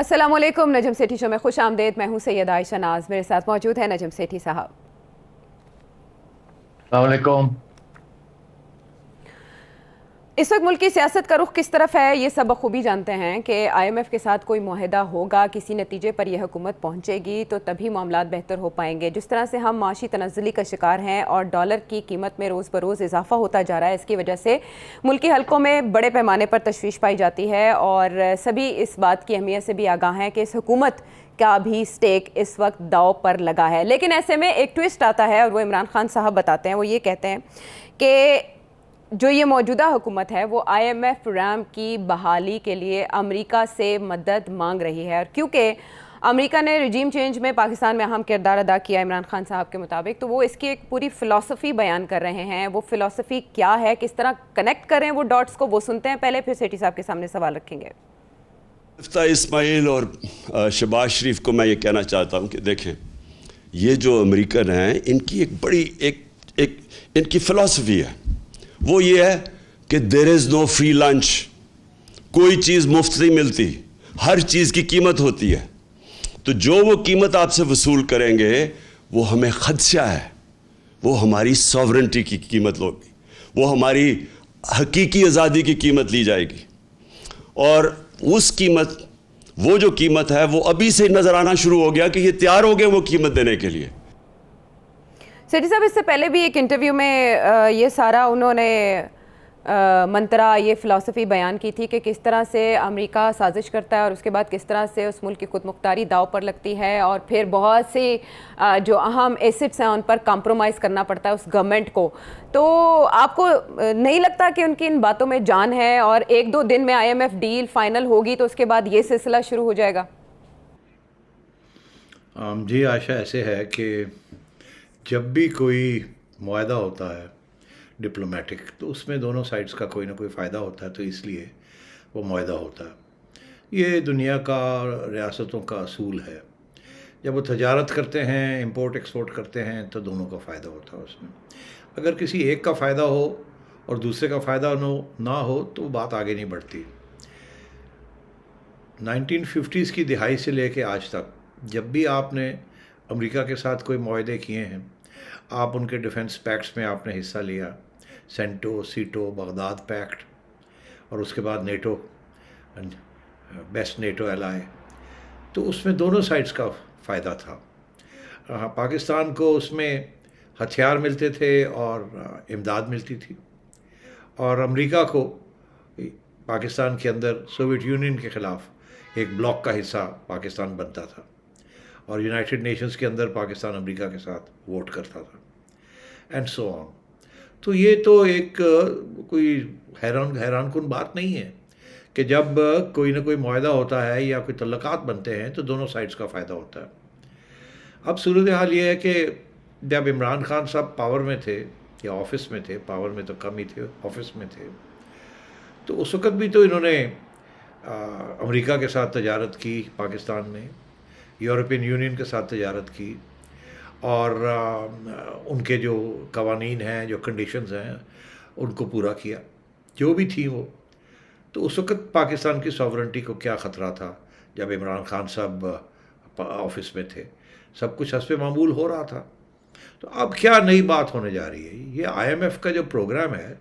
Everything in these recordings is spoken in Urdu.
السلام علیکم، نجم سیٹھی شو میں خوش آمدید. میں ہوں سید عائشہ ناز. میرے ساتھ موجود ہے نجم سیٹھی صاحب. السلام علیکم. اس وقت ملک کی سیاست کا رخ کس طرف ہے یہ سب بخوبی جانتے ہیں کہ آئی ایم ایف کے ساتھ کوئی معاہدہ ہوگا، کسی نتیجے پر یہ حکومت پہنچے گی تو تبھی معاملات بہتر ہو پائیں گے. جس طرح سے ہم معاشی تنزلی کا شکار ہیں اور ڈالر کی قیمت میں روز بروز اضافہ ہوتا جا رہا ہے، اس کی وجہ سے ملکی حلقوں میں بڑے پیمانے پر تشویش پائی جاتی ہے اور سبھی اس بات کی اہمیت سے بھی آگاہ ہیں کہ اس حکومت کا بھی سٹیک اس وقت داؤ پر لگا ہے. لیکن ایسے میں ایک ٹویسٹ آتا ہے اور وہ عمران خان صاحب بتاتے ہیں. وہ یہ کہتے ہیں کہ جو یہ موجودہ حکومت ہے وہ آئی ایم ایف ریم کی بحالی کے لیے امریکہ سے مدد مانگ رہی ہے، اور کیونکہ امریکہ نے رجیم چینج میں پاکستان میں اہم کردار ادا کیا عمران خان صاحب کے مطابق، تو وہ اس کی ایک پوری فلسفی بیان کر رہے ہیں. وہ فلسفی کیا ہے، کس طرح کنیکٹ کریں وہ ڈاٹس کو، وہ سنتے ہیں پہلے، پھر سیٹھی صاحب کے سامنے سوال رکھیں گے. اسماعیل اور شہباز شریف کو میں یہ کہنا چاہتا ہوں کہ دیکھیں، یہ جو امریکن ہیں ان کی ایک بڑی ان کی فلسفی ہے. وہ یہ ہے کہ دیر از نو فری لنچ، کوئی چیز مفت نہیں ملتی، ہر چیز کی قیمت ہوتی ہے. تو جو وہ قیمت آپ سے وصول کریں گے وہ ہمیں خدشہ ہے، وہ ہماری ساورنٹی کی قیمت ہوگی، وہ ہماری حقیقی آزادی کی قیمت لی جائے گی. اور اس قیمت، وہ جو قیمت ہے وہ ابھی سے نظر آنا شروع ہو گیا کہ یہ تیار ہو گئے وہ قیمت دینے کے لیے. سیٹھی صاحب اس سے پہلے بھی ایک انٹرویو میں یہ سارا انہوں نے منترا، یہ فلسفی بیان کی تھی کہ کس طرح سے امریکہ سازش کرتا ہے اور اس کے بعد کس طرح سے اس ملک کی خود مختاری داؤ پر لگتی ہے اور پھر بہت سی جو اہم ایسٹس ہیں ان پر کمپرومائز کرنا پڑتا ہے اس گورنمنٹ کو. تو آپ کو نہیں لگتا کہ ان کی ان باتوں میں جان ہے اور ایک دو دن میں I M F deal final ہوگی تو اس کے بعد یہ سلسلہ شروع ہو جائے گا؟ جی عائشہ، ایسے ہے کہ جب بھی کوئی معاہدہ ہوتا ہے ڈپلومیٹک تو اس میں دونوں سائڈز کا کوئی نہ کوئی فائدہ ہوتا ہے، تو اس لیے وہ معاہدہ ہوتا ہے. یہ دنیا کا، ریاستوں کا اصول ہے. جب وہ تجارت کرتے ہیں، امپورٹ ایکسپورٹ کرتے ہیں تو دونوں کا فائدہ ہوتا ہے اس میں. اگر کسی ایک کا فائدہ ہو اور دوسرے کا فائدہ نہ ہو تو بات آگے نہیں بڑھتی. 1950s کی دہائی سے لے کے آج تک جب بھی آپ نے امریکہ کے ساتھ کوئی معاہدے کیے ہیں، آپ ان کے ڈیفنس پیکٹس میں آپ نے حصہ لیا، سینٹو، سیٹو، بغداد پیکٹ، اور اس کے بعد نیٹو، بیسٹ نیٹو ایلائی، تو اس میں دونوں سائڈز کا فائدہ تھا. پاکستان کو اس میں ہتھیار ملتے تھے اور امداد ملتی تھی، اور امریکہ کو پاکستان کے اندر سوویت یونین کے خلاف ایک بلاک کا حصہ پاکستان بنتا تھا، اور یونائٹڈ نیشنز کے اندر پاکستان امریکہ کے ساتھ ووٹ کرتا تھا، اینڈ سو آن. تو یہ تو ایک کوئی حیران کن بات نہیں ہے کہ جب کوئی نہ کوئی معاہدہ ہوتا ہے یا کوئی تعلقات بنتے ہیں تو دونوں سائڈز کا فائدہ ہوتا ہے. اب صورتحال یہ ہے کہ جب عمران خان صاحب پاور میں تھے یا آفس میں تھے، پاور میں تو کم ہی تھے، آفس میں تھے، تو اس وقت بھی تو انہوں نے امریکہ کے ساتھ تجارت کی، پاکستان نے یورپین یونین کے ساتھ تجارت کی، اور ان کے جو قوانین ہیں، جو کنڈیشنز ہیں، ان کو پورا کیا جو بھی تھی وہ. تو اس وقت پاکستان کی ساورنٹی کو کیا خطرہ تھا جب عمران خان صاحب آفس میں تھے؟ سب کچھ حسب معمول ہو رہا تھا. تو اب کیا نئی بات ہونے جا رہی ہے؟ یہ آئی ایم ایف کا جو پروگرام ہے،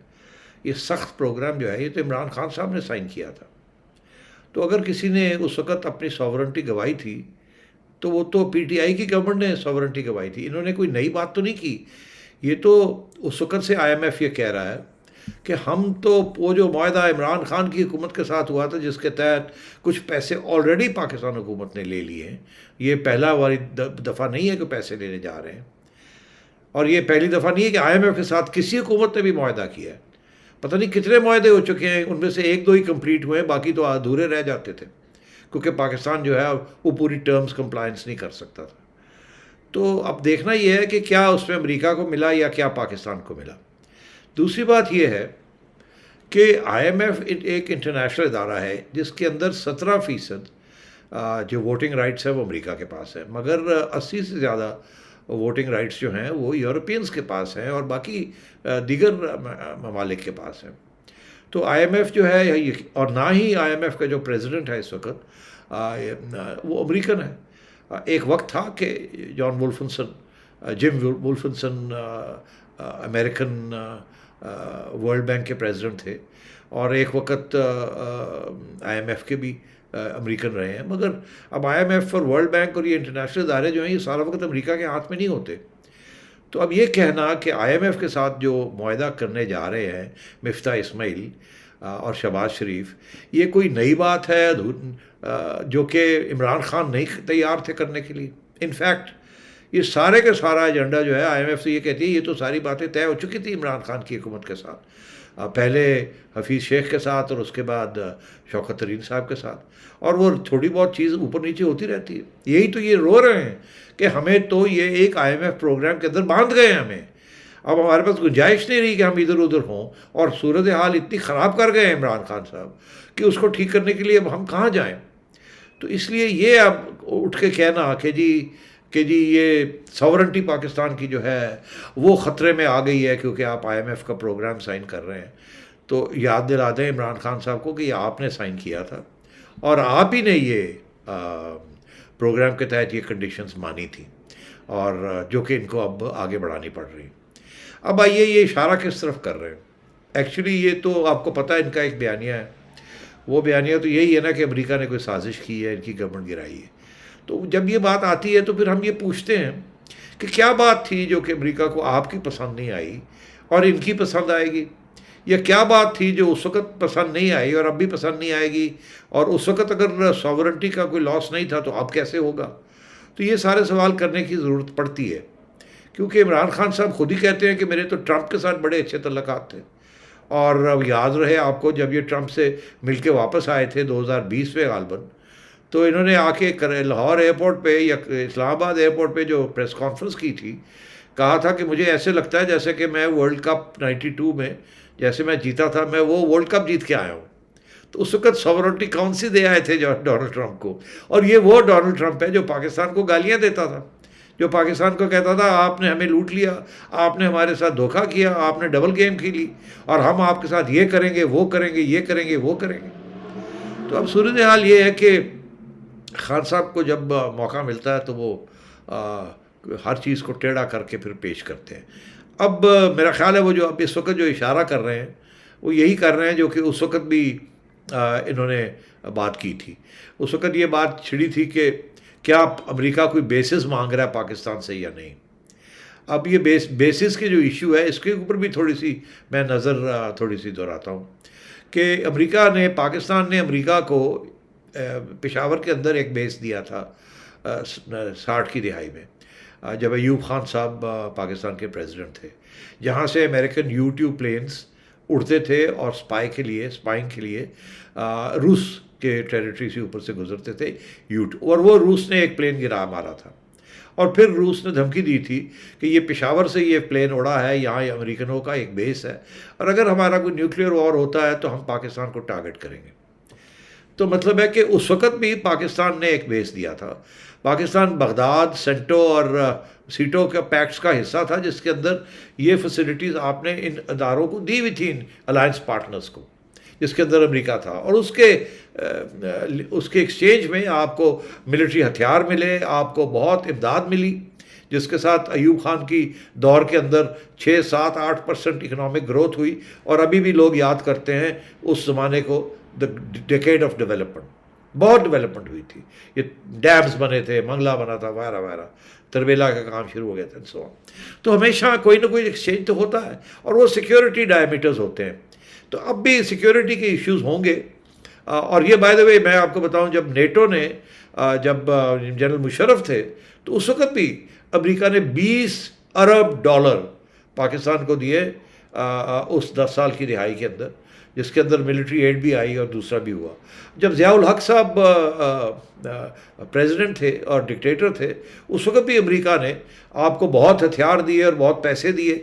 یہ سخت پروگرام جو ہے، یہ تو عمران خان صاحب نے سائن کیا تھا. تو اگر کسی نے اس وقت اپنی ساورنٹی گوائی تھی تو وہ تو پی ٹی آئی کی گورنمنٹ نے ساورنٹی گوائی تھی. انہوں نے کوئی نئی بات تو نہیں کی. یہ تو اس وقت سے آئی ایم ایف یہ کہہ رہا ہے کہ ہم تو وہ جو معاہدہ عمران خان کی حکومت کے ساتھ ہوا تھا، جس کے تحت کچھ پیسے آلریڈی پاکستان حکومت نے لے لیے ہیں، یہ پہلا والی دفعہ نہیں ہے کہ پیسے لینے جا رہے ہیں، اور یہ پہلی دفعہ نہیں ہے کہ آئی ایم ایف کے ساتھ کسی حکومت نے بھی معاہدہ کیا ہے. پتہ نہیں کتنے معاہدے ہو چکے ہیں، ان میں سے ایک دو ہی کمپلیٹ ہوئے ہیں، باقی تو ادھورے رہ جاتے تھے کیونکہ پاکستان جو ہے وہ پوری ٹرمز کمپلائنس نہیں کر سکتا تھا. تو اب دیکھنا یہ ہے کہ کیا اس میں امریکہ کو ملا یا کیا پاکستان کو ملا. دوسری بات یہ ہے کہ آئی ایم ایف ایک انٹرنیشنل ادارہ ہے جس کے اندر 17% جو ووٹنگ رائٹس ہے وہ امریکہ کے پاس ہے، مگر 80 سے زیادہ ووٹنگ رائٹس جو ہیں وہ یورپینز کے پاس ہیں اور باقی دیگر ممالک کے پاس ہیں. تو آئی ایم ایف جو ہے، اور نہ ہی آئی ایم ایف کا جو پریزیڈنٹ ہے اس وقت، وہ امریکن ہے. ایک وقت تھا کہ جان وولفنسن، جم وولفنسن امریکن ورلڈ بینک کے پریزیڈنٹ تھے، اور ایک وقت آئی ایم ایف کے بھی امریکن رہے ہیں. مگر اب آئی ایم ایف اور ورلڈ بینک اور یہ انٹرنیشنل ادارے جو ہیں یہ سارا وقت امریکہ کے ہاتھ میں نہیں ہوتے. تو اب یہ کہنا کہ آئی ایم ایف کے ساتھ جو معاہدہ کرنے جا رہے ہیں مفتاح اسماعیل اور شہباز شریف، یہ کوئی نئی بات ہے جو کہ عمران خان نہیں تیار تھے کرنے کے لیے. انفیکٹ یہ سارے کا سارا ایجنڈا جو ہے آئی ایم ایف سے یہ کہتی ہے یہ تو ساری باتیں طے ہو چکی تھی عمران خان کی حکومت کے ساتھ، پہلے حفیظ شیخ کے ساتھ اور اس کے بعد شوکت ترین صاحب کے ساتھ، اور وہ تھوڑی بہت چیز اوپر نیچے ہوتی رہتی ہے. یہی تو یہ رو رہے ہیں کہ ہمیں تو یہ ایک آئی ایم ایف پروگرام کے اندر باندھ گئے ہیں ہمیں، اب ہمارے پاس گنجائش نہیں رہی کہ ہم ادھر ادھر ہوں، اور صورتحال اتنی خراب کر گئے ہیں عمران خان صاحب کہ اس کو ٹھیک کرنے کے لیے اب ہم کہاں جائیں. تو اس لیے یہ اب اٹھ کے کہنا کہ جی یہ ساورنٹی پاکستان کی جو ہے وہ خطرے میں آ گئی ہے کیونکہ آپ آئی ایم ایف کا پروگرام سائن کر رہے ہیں، تو یاد دلا دیں عمران خان صاحب کو کہ یہ آپ نے سائن کیا تھا اور آپ ہی نے یہ پروگرام کے تحت یہ کنڈیشنز مانی تھیں، اور جو کہ ان کو اب آگے بڑھانی پڑ رہی. اب آئیے یہ اشارہ کس طرف کر رہے ہیں. ایکچولی یہ تو آپ کو پتہ ہے ان کا ایک بیانیہ ہے، وہ بیانیہ تو یہی ہے نا کہ امریکہ نے کوئی سازش کی ہے، ان کی گورنمنٹ گرائی ہے. تو جب یہ بات آتی ہے تو پھر ہم یہ پوچھتے ہیں کہ کیا بات تھی جو کہ امریکہ کو آپ کی پسند نہیں آئی اور ان کی پسند آئے گی، یا کیا بات تھی جو اس وقت پسند نہیں آئی اور اب بھی پسند نہیں آئے گی، اور اس وقت اگر ساورنٹی کا کوئی لاس نہیں تھا تو اب کیسے ہوگا. تو یہ سارے سوال کرنے کی ضرورت پڑتی ہے، کیونکہ عمران خان صاحب خود ہی کہتے ہیں کہ میرے تو ٹرمپ کے ساتھ بڑے اچھے تعلقات تھے. اور یاد رہے آپ کو جب یہ ٹرمپ سے مل کے واپس آئے تھے 2020 میں غالباً، تو انہوں نے آ کے لاہور ایئرپورٹ پہ یا اسلام آباد ایئرپورٹ پہ جو پریس کانفرنس کی تھی، کہا تھا کہ مجھے ایسے لگتا ہے جیسے کہ میں ورلڈ کپ 92 میں جیسے میں جیتا تھا، میں وہ ورلڈ کپ جیت کے آیا ہوں. تو اس وقت ساورنٹی کون سی دے آئے تھے ڈونلڈ ٹرمپ کو، اور یہ وہ ڈونلڈ ٹرمپ ہے جو پاکستان کو گالیاں دیتا تھا، جو پاکستان کو کہتا تھا آپ نے ہمیں لوٹ لیا، آپ نے ہمارے ساتھ دھوکہ کیا، آپ نے ڈبل گیم کھیلی، اور ہم آپ کے ساتھ یہ کریں گے وہ کریں گے یہ کریں گے وہ کریں گے. تو اب صورتحال یہ ہے کہ خان صاحب کو جب موقع ملتا ہے تو وہ ہر چیز کو ٹیڑھا کر کے پھر پیش کرتے ہیں. اب میرا خیال ہے وہ جو اب اس وقت جو اشارہ کر رہے ہیں وہ یہی کر رہے ہیں جو کہ اس وقت بھی انہوں نے بات کی تھی. اس وقت یہ بات چھڑی تھی کہ کیا امریکہ کوئی بیسز مانگ رہا ہے پاکستان سے یا نہیں. اب یہ بیسز کے جو ایشو ہے اس کے اوپر بھی تھوڑی سی میں نظر تھوڑی سی دہراتا ہوں کہ پاکستان نے امریکہ کو پشاور کے اندر ایک بیس دیا تھا 60 کی دہائی میں، جب ایوب خان صاحب پاکستان کے پریزیڈنٹ تھے، جہاں سے امریکن U-2 پلینز اڑتے تھے اور اسپائنگ کے لیے روس کے ٹیریٹری سے اوپر سے گزرتے تھے U-2. اور وہ روس نے ایک پلین گرا مارا تھا، اور پھر روس نے دھمکی دی تھی کہ یہ پشاور سے یہ پلین اڑا ہے، یہاں امریکنوں کا ایک بیس ہے، اور اگر ہمارا کوئی نیوکلیئر وار ہوتا ہے تو ہم پاکستان کو ٹارگٹ کریں گے. تو مطلب ہے کہ اس وقت بھی پاکستان نے ایک بیس دیا تھا. پاکستان بغداد، سینٹو اور سیٹو کا پیکٹس کا حصہ تھا، جس کے اندر یہ فیسلٹیز آپ نے ان اداروں کو دی ہوئی تھی، ان الائنس پارٹنرز کو، جس کے اندر امریکہ تھا. اور اس کے ایکسچینج میں آپ کو ملٹری ہتھیار ملے، آپ کو بہت امداد ملی، جس کے ساتھ ایوب خان کی دور کے اندر 6-7-8% اکنامک گروتھ ہوئی. اور ابھی بھی لوگ یاد کرتے ہیں اس زمانے کو دا ڈیکیڈ آف ڈیولپمنٹ. بہت ڈیولپمنٹ ہوئی تھی، یہ ڈیمز بنے تھے، منگلہ بنا تھا، وغیرہ وغیرہ، تربیلا کا کام شروع ہو گیا تھا، سو. تو ہمیشہ کوئی نہ کوئی ایکسچینج تو ہوتا ہے، اور وہ سیکیورٹی ڈائمیٹرز ہوتے ہیں. تو اب بھی سیکیورٹی کے ایشوز ہوں گے. اور یہ بائی دا وے میں آپ کو بتاؤں، جب نیٹو نے جب جنرل مشرف تھے تو اس وقت بھی امریکہ نے $20 ارب پاکستان کو دیے اس 10 سال کی رہائی کے اندر، جس کے اندر ملٹری ایڈ بھی آئی اور دوسرا بھی ہوا. جب ضیاء الحق صاحب پریزیڈنٹ تھے اور ڈکٹیٹر تھے، اس وقت بھی امریکہ نے آپ کو بہت ہتھیار دیے اور بہت پیسے دیے،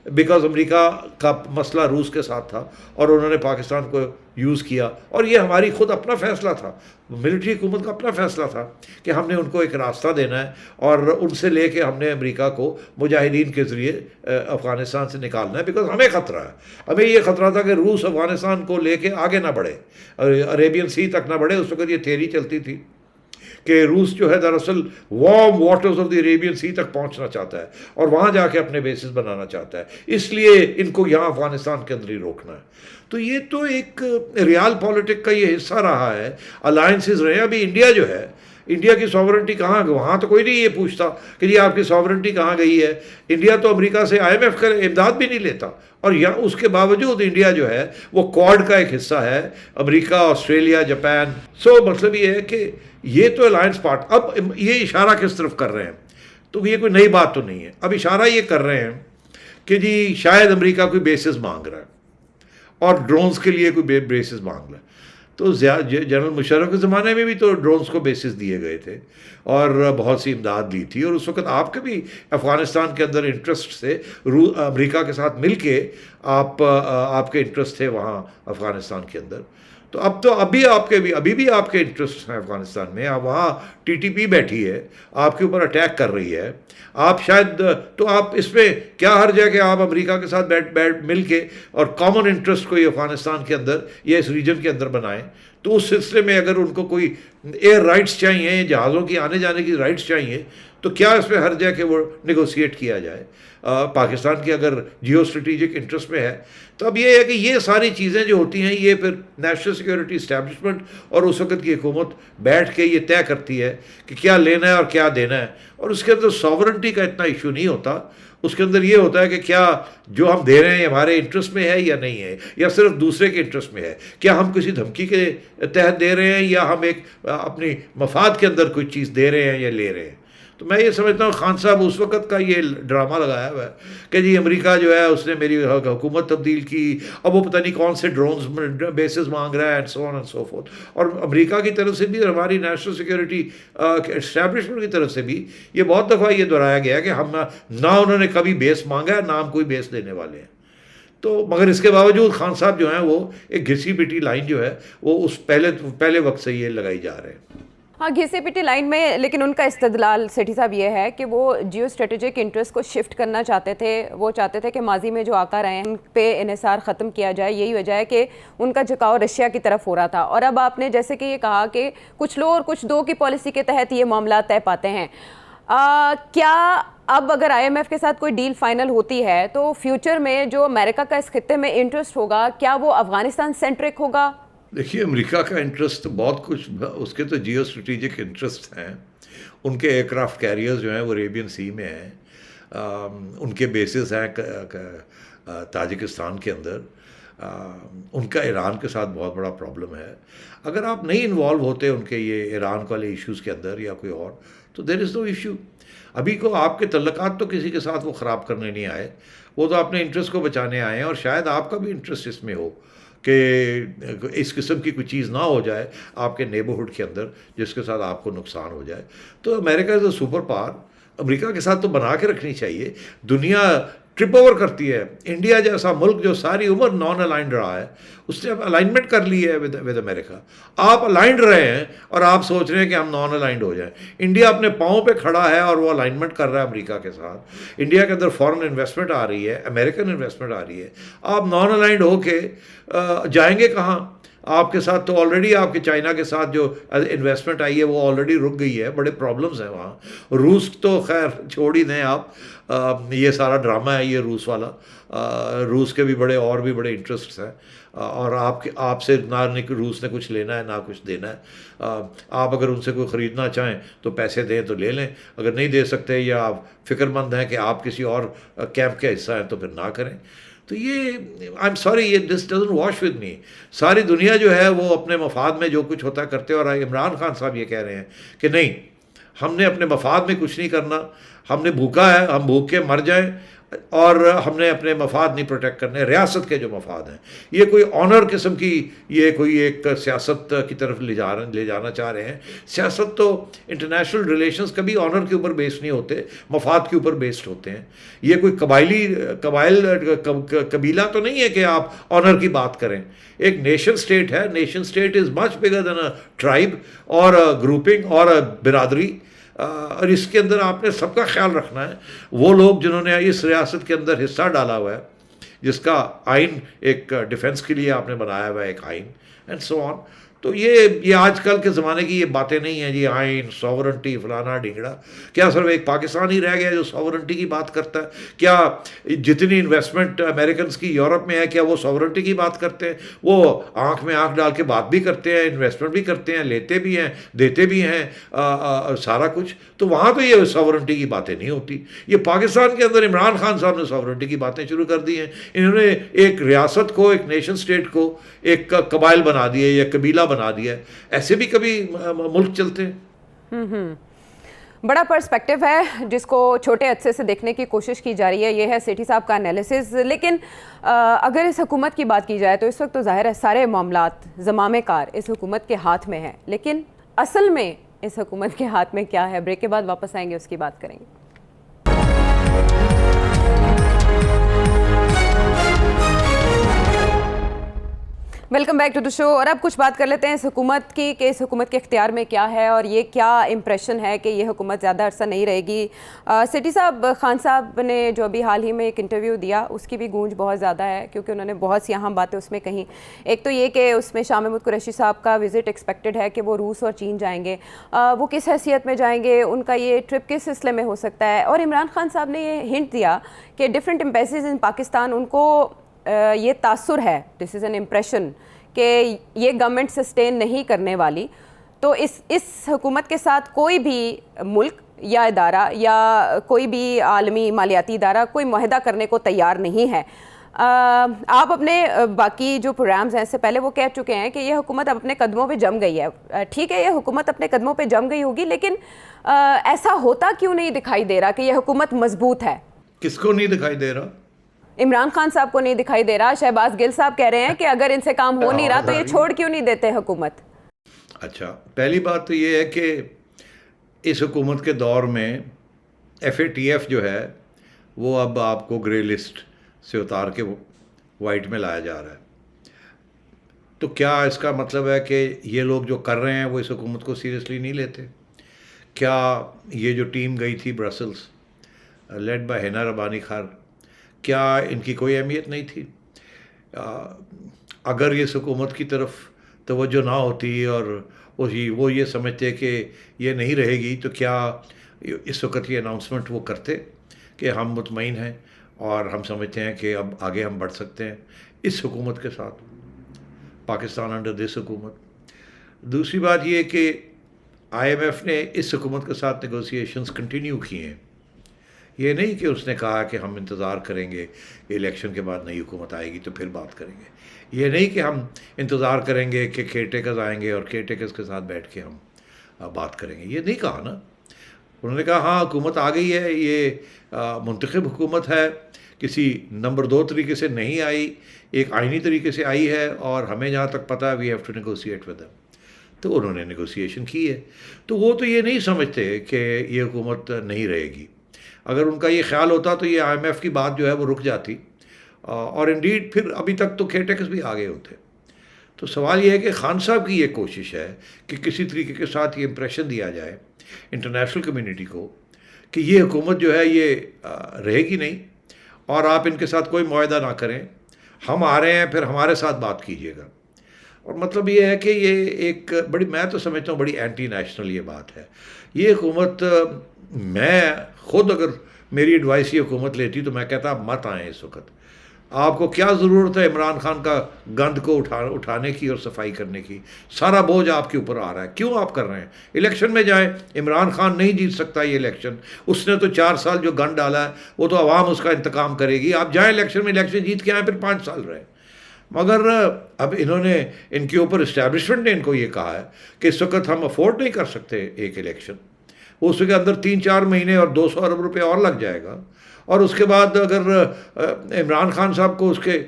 بیکاز امریکہ کا مسئلہ روس کے ساتھ تھا اور انہوں نے پاکستان کو یوز کیا. اور یہ ہماری خود اپنا فیصلہ تھا، ملٹری حکومت کا اپنا فیصلہ تھا کہ ہم نے ان کو ایک راستہ دینا ہے، اور ان سے لے کے ہم نے امریکہ کو مجاہدین کے ذریعے افغانستان سے نکالنا ہے، بیکاز ہمیں خطرہ ہے. ہمیں یہ خطرہ تھا کہ روس افغانستان کو لے کے آگے نہ بڑھے، عربین سی تک نہ بڑھے. اس وقت یہ تھیوری چلتی تھی کہ روس جو ہے دراصل warm waters of the Arabian sea تک پہنچنا چاہتا ہے اور وہاں جا کے اپنے بیسز بنانا چاہتا ہے، اس لیے ان کو یہاں افغانستان کے اندر ہی روکنا ہے. تو یہ تو ایک ریال پالیٹک کا یہ حصہ رہا ہے، الائنسز رہے ہیں. ابھی انڈیا جو ہے، انڈیا کی ساورنٹی کہاں گئی؟ وہاں تو کوئی نہیں یہ پوچھتا کہ جی آپ کی ساورنٹی کہاں گئی ہے. انڈیا تو امریکہ سے IMF کا امداد بھی نہیں لیتا، اور یہاں اس کے باوجود انڈیا جو ہے وہ کوڈ کا ایک حصہ ہے، امریکہ، آسٹریلیا، جاپان. مطلب یہ ہے کہ یہ تو الائنس پارٹ. اب یہ اشارہ کس طرف کر رہے ہیں؟ تو یہ کوئی نئی بات تو نہیں ہے. اب اشارہ یہ کر رہے ہیں کہ جی شاید امریکہ کوئی بیسز مانگ رہا ہے اور ڈرونز کے لیے کوئی بیسز مانگ رہا ہے. تو جنرل مشرف کے زمانے میں بھی تو ڈرونز کو بیسز دیے گئے تھے اور بہت سی امداد دی تھی، اور اس وقت آپ کے بھی افغانستان کے اندر انٹرسٹ سے امریکہ کے ساتھ مل کے آپ کے انٹرسٹ تھے وہاں افغانستان کے اندر. تو ابھی آپ کے انٹرسٹ ہیں افغانستان میں. اب وہاں TTP بیٹھی ہے، آپ کے اوپر اٹیک کر رہی ہے. آپ شاید تو آپ اس میں کیا حرج ہے کہ آپ امریکہ کے ساتھ بیٹھ مل کے اور کامن انٹرسٹ کوئی افغانستان کے اندر یا اس ریجن کے اندر بنائیں. تو اس سلسلے میں اگر ان کو کوئی ایئر رائٹس چاہیے، جہازوں کی آنے جانے کی رائٹس چاہیے، تو کیا اس میں حرج ہے کہ وہ نیگوسیٹ کیا جائے؟ پاکستان کی اگر جیو اسٹریٹجک انٹرسٹ میں ہے. تو اب یہ ہے کہ یہ ساری چیزیں جو ہوتی ہیں یہ پھر نیشنل سیکورٹی اسٹیبلشمنٹ اور اس وقت کی حکومت بیٹھ کے یہ طے کرتی ہے کہ کیا لینا ہے اور کیا دینا ہے. اور اس کے اندر ساورنٹی کا اتنا ایشو نہیں ہوتا، اس کے اندر یہ ہوتا ہے کہ کیا جو ہم دے رہے ہیں ہمارے انٹرسٹ میں ہے یا نہیں ہے، یا صرف دوسرے کے انٹرسٹ میں ہے. کیا ہم کسی دھمکی کے تحت دے رہے ہیں یا ہم ایک اپنی مفاد کے اندر کوئی چیز دے رہے ہیں یا لے رہے ہیں. تو میں یہ سمجھتا ہوں خان صاحب اس وقت کا یہ ڈرامہ لگایا ہوا ہے کہ جی امریکہ جو ہے اس نے میری حکومت تبدیل کی، اب وہ پتہ نہیں کون سے ڈرونز بیسز مانگ رہا ہے and so on and so forth. اور امریکہ کی طرف سے بھی اور ہماری نیشنل سیکورٹی اسٹیبلشمنٹ کی طرف سے بھی یہ بہت دفعہ یہ دہرایا گیا کہ ہم نہ انہوں نے کبھی بیس مانگا ہے نہ ہم کوئی بیس دینے والے ہیں. تو مگر اس کے باوجود خان صاحب جو ہیں وہ ایک گھسی پٹی لائن جو ہے وہ اس پہلے وقت سے یہ لگائی جا رہے ہیں. ہاں گھسی پٹی لائن میں، لیکن ان کا استدلال سیٹھی صاحب یہ ہے کہ وہ جیو اسٹریٹجک انٹرسٹ کو شفٹ کرنا چاہتے تھے. وہ چاہتے تھے کہ ماضی میں جو آقا رہے ہیں ان پہ انحصار ختم کیا جائے. یہی وجہ ہے کہ ان کا جھکاؤ رشیا کی طرف ہو رہا تھا. اور اب آپ نے جیسے کہ یہ کہا کہ کچھ لو اور کچھ دو کی پالیسی کے تحت یہ معاملات طے پاتے ہیں. کیا اب اگر IMF کے ساتھ کوئی ڈیل فائنل ہوتی ہے تو فیوچر میں جو امریکہ کا اس خطے میں انٹرسٹ ہوگا کیا وہ افغانستان سینٹرک ہوگا؟ دیکھیے امریکہ کا انٹرسٹ بہت کچھ، اس کے تو جیو اسٹریٹجک انٹرسٹ ہیں. ان کے ایئر کرافٹ کیریئرز جو ہیں وہ عربین سی میں ہیں، ان کے بیسز ہیں تاجکستان کے اندر. ان کا ایران کے ساتھ بہت بڑا پرابلم ہے. اگر آپ نہیں انوالو ہوتے ان کے یہ ایران والے ایشوز کے اندر یا کوئی اور، تو دیر از نو ایشو. ابھی کو آپ کے تعلقات تو کسی کے ساتھ وہ خراب کرنے نہیں آئے، وہ تو اپنے انٹرسٹ کو بچانے آئے ہیں. اور شاید آپ کا بھی انٹرسٹ اس میں ہو کہ اس قسم کی کوئی چیز نہ ہو جائے آپ کے نیبرہڈ کے اندر جس کے ساتھ آپ کو نقصان ہو جائے. تو امریکہ از اے سپر پاور، امریکہ کے ساتھ تو بنا کے رکھنی چاہیے. دنیا ٹرپ اوور کرتی ہے. انڈیا جیسا ملک جو ساری عمر نان الائنڈ رہا ہے، اس نے اب الائنمنٹ کر لی ہے ود امریکہ. آپ الائنڈ رہے ہیں اور آپ سوچ رہے ہیں کہ ہم نان الائنڈ ہو جائیں. انڈیا اپنے پاؤں پہ کھڑا ہے اور وہ الائنمنٹ کر رہا ہے امریکہ کے ساتھ. انڈیا کے اندر فورن انویسٹمنٹ آ رہی ہے، امریکن انویسٹمنٹ آ رہی ہے. آپ نان الائنڈ ہو کے جائیں گے کہاں؟ آپ کے ساتھ تو آلریڈی آپ کے چائنا کے ساتھ جو انویسٹمنٹ آئی ہے وہ آلریڈی رک گئی ہے. بڑے پرابلمز ہیں وہاں. روس تو خیر چھوڑ ہی دیں آپ، یہ سارا ڈرامہ ہے یہ روس والا. روس کے بھی اور بھی بڑے انٹرسٹس ہیں، اور آپ سے نہ روس نے کچھ لینا ہے نہ کچھ دینا ہے. آپ اگر ان سے کوئی خریدنا چاہیں تو پیسے دیں تو لے لیں، اگر نہیں دے سکتے یا آپ فکر مند ہیں کہ آپ کسی اور کیمپ کا حصہ ہیں تو پھر نہ کریں. تو یہ آئی ایم سوری، یہ this doesn't wash with me. ساری دنیا جو ہے وہ اپنے مفاد میں جو کچھ ہوتا کرتے، اور عمران خان صاحب یہ کہہ رہے ہیں کہ نہیں، ہم نے اپنے مفاد میں کچھ نہیں کرنا. ہم نے بھوکا ہے، ہم بھوک کے مر جائیں، اور ہم نے اپنے مفاد نہیں پروٹیکٹ کرنے، ریاست کے جو مفاد ہیں. یہ کوئی آنر قسم کی یہ کوئی ایک سیاست کی طرف لے جانا چاہ رہے ہیں. سیاست تو انٹرنیشنل ریلیشنز کبھی آنر کے اوپر بیسڈ نہیں ہوتے، مفاد کے اوپر بیسڈ ہوتے ہیں. یہ کوئی قبیلہ تو نہیں ہے کہ آپ آنر کی بات کریں. ایک نیشن اسٹیٹ ہے. Nation state is much bigger than a tribe اور گروپنگ اور برادری. اور اس کے اندر آپ نے سب کا خیال رکھنا ہے. وہ لوگ جنہوں نے اس ریاست کے اندر حصہ ڈالا ہوا ہے، جس کا آئین ایک ڈیفنس کے لیے آپ نے بنایا ہوا ہے ایک آئین، اینڈ سو آن. تو یہ آج کل کے زمانے کی یہ باتیں نہیں ہیں جی آئین ساورنٹی فلانا ڈھنگڑا. کیا صرف ایک پاکستان ہی رہ گیا جو ساورنٹی کی بات کرتا ہے؟ کیا جتنی انویسٹمنٹ امریکنس کی یورپ میں ہے کیا وہ ساورنٹی کی بات کرتے ہیں؟ وہ آنکھ میں آنکھ ڈال کے بات بھی کرتے ہیں, انویسٹمنٹ بھی کرتے ہیں, لیتے بھی ہیں, دیتے بھی ہیں, سارا کچھ. تو وہاں تو یہ ساورنٹی کی باتیں نہیں ہوتی. یہ پاکستان کے اندر عمران خان صاحب نے ساورنٹی کی باتیں شروع کر دی ہیں. انہوں نے ایک ریاست کو, ایک نیشن اسٹیٹ کو ایک قبائل بنا دیے یا قبیلہ بنا دیا. ایسے بھی کبھی ملک چلتے ہیں؟ بڑا پرسپیکٹو ہے جس کو چھوٹے عرصے سے دیکھنے کی کوشش کی جا رہی ہے. یہ ہے سیٹھی صاحب کا انالیسز. لیکن اگر اس حکومت کی بات کی جائے تو اس وقت تو ظاہر ہے سارے معاملات زمام کار اس حکومت کے ہاتھ میں ہیں. لیکن اصل میں اس حکومت کے ہاتھ میں کیا ہے؟ بریک کے بعد واپس آئیں گے, اس کی بات کریں گے. ویلکم بیک ٹو دی شو. اور اب کچھ بات کر لیتے ہیں اس حکومت کی کہ اس حکومت کے اختیار میں کیا ہے اور یہ کیا امپریشن ہے کہ یہ حکومت زیادہ عرصہ نہیں رہے گی. سیٹھی صاحب, خان صاحب نے جو ابھی حال ہی میں ایک انٹرویو دیا اس کی بھی گونج بہت زیادہ ہے کیونکہ انہوں نے بہت سی اہم باتیں اس میں کہیں. ایک تو یہ کہ اس میں شاہ محمود قریشی صاحب کا وزٹ ایکسپیکٹڈ ہے کہ وہ روس اور چین جائیں گے. وہ کس حیثیت میں جائیں گے, ان کا یہ ٹرپ کس سلسلے میں ہو سکتا ہے. اور عمران خان صاحب نے یہ ہنٹ دیا کہ ڈفرینٹ ایمبیسیز ان پاکستان ان کو یہ تاثر ہے, دس از این امپریشن کہ یہ گورنمنٹ سسٹین نہیں کرنے والی. تو اس حکومت کے ساتھ کوئی بھی ملک یا ادارہ یا کوئی بھی عالمی مالیاتی ادارہ کوئی معاہدہ کرنے کو تیار نہیں ہے. آپ اپنے باقی جو پروگرامز ہیں اس سے پہلے وہ کہہ چکے ہیں کہ یہ حکومت اب اپنے قدموں پہ جم گئی ہے. ٹھیک ہے, یہ حکومت اپنے قدموں پہ جم گئی ہوگی, لیکن ایسا ہوتا کیوں نہیں دکھائی دے رہا کہ یہ حکومت مضبوط ہے؟ کس کو نہیں دکھائی دے رہا؟ عمران خان صاحب کو نہیں دکھائی دے رہا. شہباز گل صاحب کہہ رہے ہیں کہ اگر ان سے کام ہو نہیں رہا تو یہ چھوڑ کیوں نہیں دیتے حکومت؟ اچھا, پہلی بات تو یہ ہے کہ اس حکومت کے دور میں FATF جو ہے وہ اب آپ کو گرے لسٹ سے اتار کے وائٹ میں لایا جا رہا ہے. تو کیا اس کا مطلب ہے کہ یہ لوگ جو کر رہے ہیں وہ اس حکومت کو سیریسلی نہیں لیتے؟ کیا یہ جو ٹیم گئی تھی برسلس لیڈ بائی ہینا ربانی خان, کیا ان کی کوئی اہمیت نہیں تھی؟ اگر اس حکومت کی طرف توجہ نہ ہوتی اور وہ یہ سمجھتے کہ یہ نہیں رہے گی تو کیا اس وقت یہ اناؤنسمنٹ وہ کرتے کہ ہم مطمئن ہیں اور ہم سمجھتے ہیں کہ اب آگے ہم بڑھ سکتے ہیں اس حکومت کے ساتھ, پاکستان انڈر دس حکومت. دوسری بات یہ کہ IMF نے اس حکومت کے ساتھ نیگوسیشنز کنٹینیو کیے ہیں. یہ نہیں کہ اس نے کہا کہ ہم انتظار کریں گے الیکشن کے بعد نئی حکومت آئے گی تو پھر بات کریں گے. یہ نہیں کہ ہم انتظار کریں گے کہ کیئر ٹیکرز آئیں گے اور کیئر ٹیکرز کے ساتھ بیٹھ کے ہم بات کریں گے. یہ نہیں کہا نا. انہوں نے کہا ہاں حکومت آ گئی ہے, یہ منتخب حکومت ہے, کسی نمبر 2 طریقے سے نہیں آئی, ایک آئینی طریقے سے آئی ہے اور ہمیں جہاں تک پتہ ہے we have to negotiate with them. تو انہوں نے نیگوسیشن کی ہے. تو وہ تو یہ نہیں سمجھتے کہ یہ حکومت نہیں رہے گی. اگر ان کا یہ خیال ہوتا تو یہ IMF کی بات جو ہے وہ رک جاتی اور انڈیڈ پھر ابھی تک تو کیئر ٹیکرز بھی آگے ہوتے. تو سوال یہ ہے کہ خان صاحب کی یہ کوشش ہے کہ کسی طریقے کے ساتھ یہ امپریشن دیا جائے انٹرنیشنل کمیونٹی کو کہ یہ حکومت جو ہے یہ رہے گی نہیں اور آپ ان کے ساتھ کوئی معاہدہ نہ کریں, ہم آ رہے ہیں پھر ہمارے ساتھ بات کیجیے گا. اور مطلب یہ ہے کہ یہ ایک بڑی, میں تو سمجھتا ہوں بڑی اینٹی نیشنل یہ بات ہے. یہ حکومت, میں خود اگر میری ایڈوائس یہ حکومت لیتی تو میں کہتا مت آئیں اس وقت. آپ کو کیا ضرورت ہے عمران خان کا گند کو اٹھانے کی اور صفائی کرنے کی؟ سارا بوجھ آپ کے اوپر آ رہا ہے. کیوں آپ کر رہے ہیں؟ الیکشن میں جائیں. عمران خان نہیں جیت سکتا یہ الیکشن. اس نے تو 4 سال جو گند ڈالا ہے وہ تو عوام اس کا انتقام کرے گی. آپ جائیں الیکشن میں, الیکشن جیت کے آئیں, پھر 5 سال رہیں. مگر اب انہوں نے, ان کے اوپر اسٹیبلشمنٹ نے ان کو یہ کہا ہے کہ اس وقت ہم افورڈ نہیں کر سکتے ایک الیکشن. اس کے اندر 3-4 مہینے اور 200 ارب روپے اور لگ جائے گا. اور اس کے بعد اگر عمران خان صاحب کو اس کے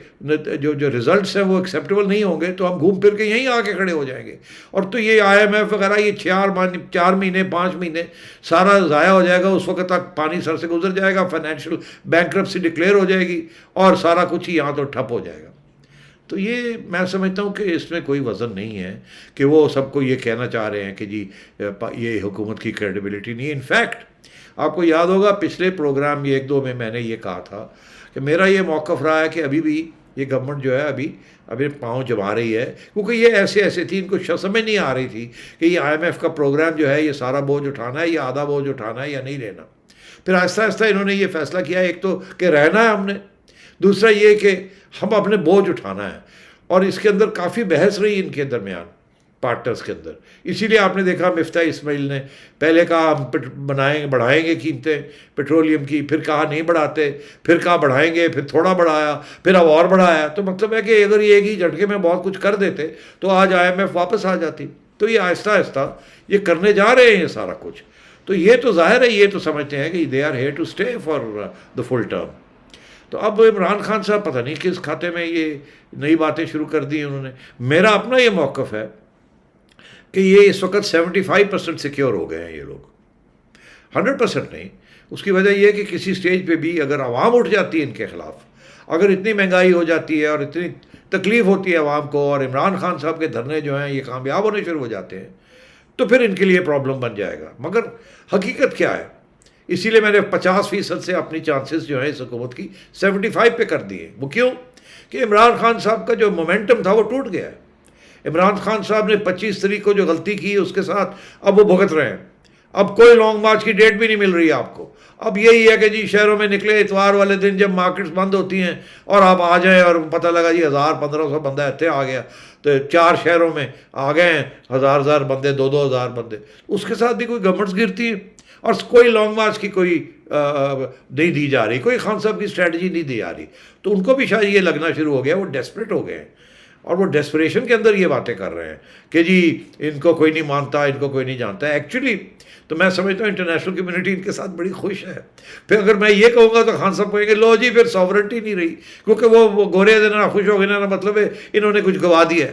جو ریزلٹس ہیں وہ ایکسیپٹیبل نہیں ہوں گے تو ہم گھوم پھر کے یہیں آ کے کھڑے ہو جائیں گے. اور تو یہ IMF وغیرہ یہ 4 مہینے 5 مہینے سارا ضائع ہو جائے گا. اس وقت تک پانی سر سے گزر جائے گا, فائنینشیل بینکرپسی ڈکلیئر ہو جائے گی اور سارا کچھ ہی یہاں تو ٹھپ ہو جائے گا. تو یہ میں سمجھتا ہوں کہ اس میں کوئی وزن نہیں ہے کہ وہ سب کو یہ کہنا چاہ رہے ہیں کہ جی یہ حکومت کی کریڈیبلٹی نہیں ہے. انفیکٹ آپ کو یاد ہوگا پچھلے پروگرام 1-2 میں نے یہ کہا تھا کہ میرا یہ موقف رہا ہے کہ ابھی بھی یہ گورنمنٹ جو ہے ابھی پاؤں جما رہی ہے، کیونکہ یہ ایسے تھی، ان کو سمجھ نہیں آ رہی تھی کہ یہ IMF کا پروگرام جو ہے یہ سارا بوجھ اٹھانا ہے یا آدھا بوجھ اٹھانا ہے یا نہیں لینا. پھر آہستہ آہستہ انہوں نے یہ فیصلہ کیا، ایک تو کہ رہنا ہے ہم نے، دوسرا یہ کہ ہم اپنے بوجھ اٹھانا ہے. اور اس کے اندر کافی بحث رہی ان کے درمیان پارٹنرز کے اندر. اسی لیے آپ نے دیکھا مفتاح اسماعیل نے پہلے کہا ہم بڑھائیں گے قیمتیں پیٹرولیم کی، پھر کہا نہیں بڑھاتے، پھر کہا بڑھائیں گے، پھر تھوڑا بڑھایا، پھر اب اور بڑھایا. تو مطلب ہے کہ اگر یہ ایک ہی جھٹکے میں بہت کچھ کر دیتے تو آج IMF واپس آ جاتی. تو یہ آہستہ آہستہ یہ کرنے جا رہے ہیں یہ سارا کچھ. تو یہ تو ظاہر ہے، یہ تو سمجھتے ہیں کہ they are here to stay for the full term. تو اب عمران خان صاحب پتہ نہیں کس کھاتے میں یہ نئی باتیں شروع کر دی انہوں نے. میرا اپنا یہ موقف ہے کہ یہ اس وقت 75% سیکیور ہو گئے ہیں یہ لوگ، 100% نہیں. اس کی وجہ یہ ہے کہ کسی سٹیج پہ بھی اگر عوام اٹھ جاتی ہے ان کے خلاف، اگر اتنی مہنگائی ہو جاتی ہے اور اتنی تکلیف ہوتی ہے عوام کو، اور عمران خان صاحب کے دھرنے جو ہیں یہ کامیاب ہونے شروع ہو جاتے ہیں، تو پھر ان کے لیے پرابلم بن جائے گا. مگر حقیقت کیا ہے؟ اسی لیے میں نے 50% سے اپنی چانسز جو ہیں اس حکومت کی 75 پہ کر دیے. وہ کیوں؟ کہ عمران خان صاحب کا جو مومنٹم تھا وہ ٹوٹ گیا ہے. عمران خان صاحب نے 25 تاریخ کو جو غلطی کی اس کے ساتھ اب وہ بھگت رہے ہیں. اب کوئی لانگ مارچ کی ڈیٹ بھی نہیں مل رہی آپ کو. اب یہی ہے کہ جی شہروں میں نکلے اتوار والے دن جب مارکیٹس بند ہوتی ہیں اور آپ آ جائیں اور پتہ لگا جی 1000-1500 بندہ اتنے آ گیا، تو 4 شہروں میں آ گئے ہیں 1000 بندے، 2,000 بندے. اس کے ساتھ بھی کوئی گورنمنٹس گرتی ہیں اور کوئی لانگ مارچ کی کوئی نہیں دی جا رہی، کوئی خان صاحب کی اسٹریٹجی نہیں دی جا رہی. تو ان کو بھی شاید یہ لگنا شروع ہو گیا، وہ ڈیسپریٹ ہو گئے ہیں اور وہ ڈیسپریشن کے اندر یہ باتیں کر رہے ہیں کہ جی ان کو کوئی نہیں مانتا، ان کو کوئی نہیں جانتا. ایکچولی تو میں سمجھتا ہوں انٹرنیشنل کمیونٹی ان کے ساتھ بڑی خوش ہے. پھر اگر میں یہ کہوں گا تو خان صاحب کہیں گے لو جی پھر ساورنٹی نہیں رہی، کیونکہ وہ گورے دینا خوش ہو گئے نا، مطلب ہے انہوں نے کچھ گوا دیا ہے.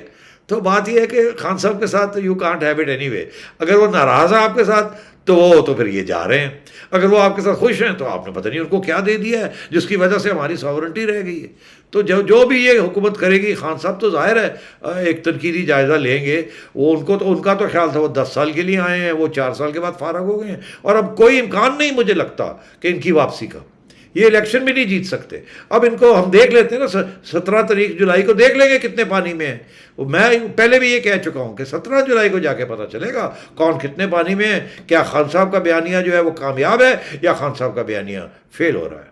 تو بات یہ ہے کہ خان صاحب کے ساتھ you can't have it any way. اگر وہ ناراض ہیں آپ کے ساتھ تو پھر یہ جا رہے ہیں. اگر وہ آپ کے ساتھ خوش ہیں تو آپ نے پتہ نہیں ان کو کیا دے دیا ہے جس کی وجہ سے ہماری ساورنٹی رہ گئی ہے. تو جو بھی یہ حکومت کرے گی، خان صاحب تو ظاہر ہے ایک تنقیدی جائزہ لیں گے. وہ ان کا تو خیال تھا وہ 10 سال کے لیے آئے ہیں، وہ 4 سال کے بعد فارغ ہو گئے ہیں اور اب کوئی امکان نہیں مجھے لگتا کہ ان کی واپسی کا. یہ الیکشن بھی نہیں جیت سکتے. اب ان کو ہم دیکھ لیتے ہیں نا، 17 تاریخ جولائی کو دیکھ لیں گے کتنے پانی میں ہیں. میں پہلے بھی یہ کہہ چکا ہوں کہ 17 جولائی کو جا کے پتہ چلے گا کون کتنے پانی میں ہے. کیا خان صاحب کا بیانیہ جو ہے وہ کامیاب ہے یا خان صاحب کا بیانیہ فیل ہو رہا ہے.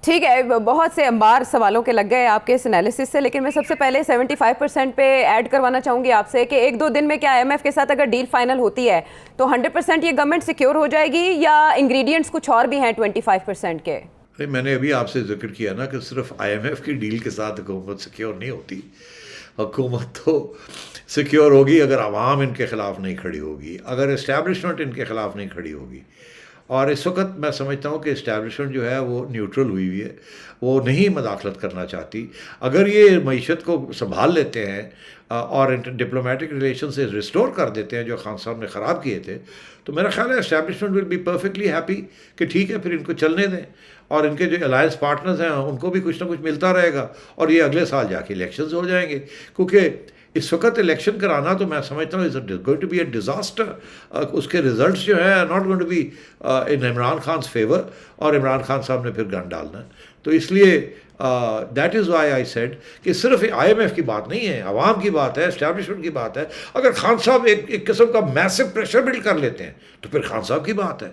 ٹھیک ہے، بہت سے انبار سوالوں کے لگ گئے آپ کے اس انالیسس سے، لیکن میں سب سے پہلے 75% پہ ایڈ کروانا چاہوں گی آپ سے کہ 1-2 دن میں کیا IMF کے ساتھ اگر ڈیل فائنل ہوتی ہے تو 100% یہ گورنمنٹ سیکیور ہو جائے گی یا انگریڈینٹس کچھ اور بھی ہیں 25% کے؟ میں نے ابھی آپ سے ذکر کیا نا کہ صرف IMF کی ڈیل کے ساتھ حکومت سیکیور نہیں ہوتی. حکومت تو سیکیور ہوگی اگر عوام ان کے خلاف نہیں کھڑی ہوگی، اگر اسٹیبلشمنٹ ان کے خلاف نہیں کھڑی ہوگی. اور اس وقت میں سمجھتا ہوں کہ اسٹیبلشمنٹ جو ہے وہ نیوٹرل ہوئی ہے، وہ نہیں مداخلت کرنا چاہتی. اگر یہ معیشت کو سنبھال لیتے ہیں اور ڈپلومیٹک ریلیشن سے ریسٹور کر دیتے ہیں جو خان صاحب نے خراب کیے تھے، تو میرا خیال ہے establishment will be perfectly happy کہ ٹھیک ہے پھر ان کو چلنے دیں، اور ان کے جو الائنس پارٹنرز ہیں ان کو بھی کچھ نہ کچھ ملتا رہے گا اور یہ اگلے سال جا کے الیکشنز ہو جائیں گے. کیونکہ اس وقت الیکشن کرانا تو میں سمجھتا ہوں going to be a disaster. اس کے ریزلٹس جو ہیں not going to be in Imran Khan's favour, اور عمران خان صاحب نے پھر گن ڈالنا ہے. تو اس لیے that is why I said کہ صرف IMF کی بات نہیں ہے، عوام کی بات ہے، اسٹیبلشمنٹ کی بات ہے. اگر خان صاحب ایک قسم کا میسو پریشر بلڈ کر لیتے ہیں تو پھر خان صاحب کی بات ہے.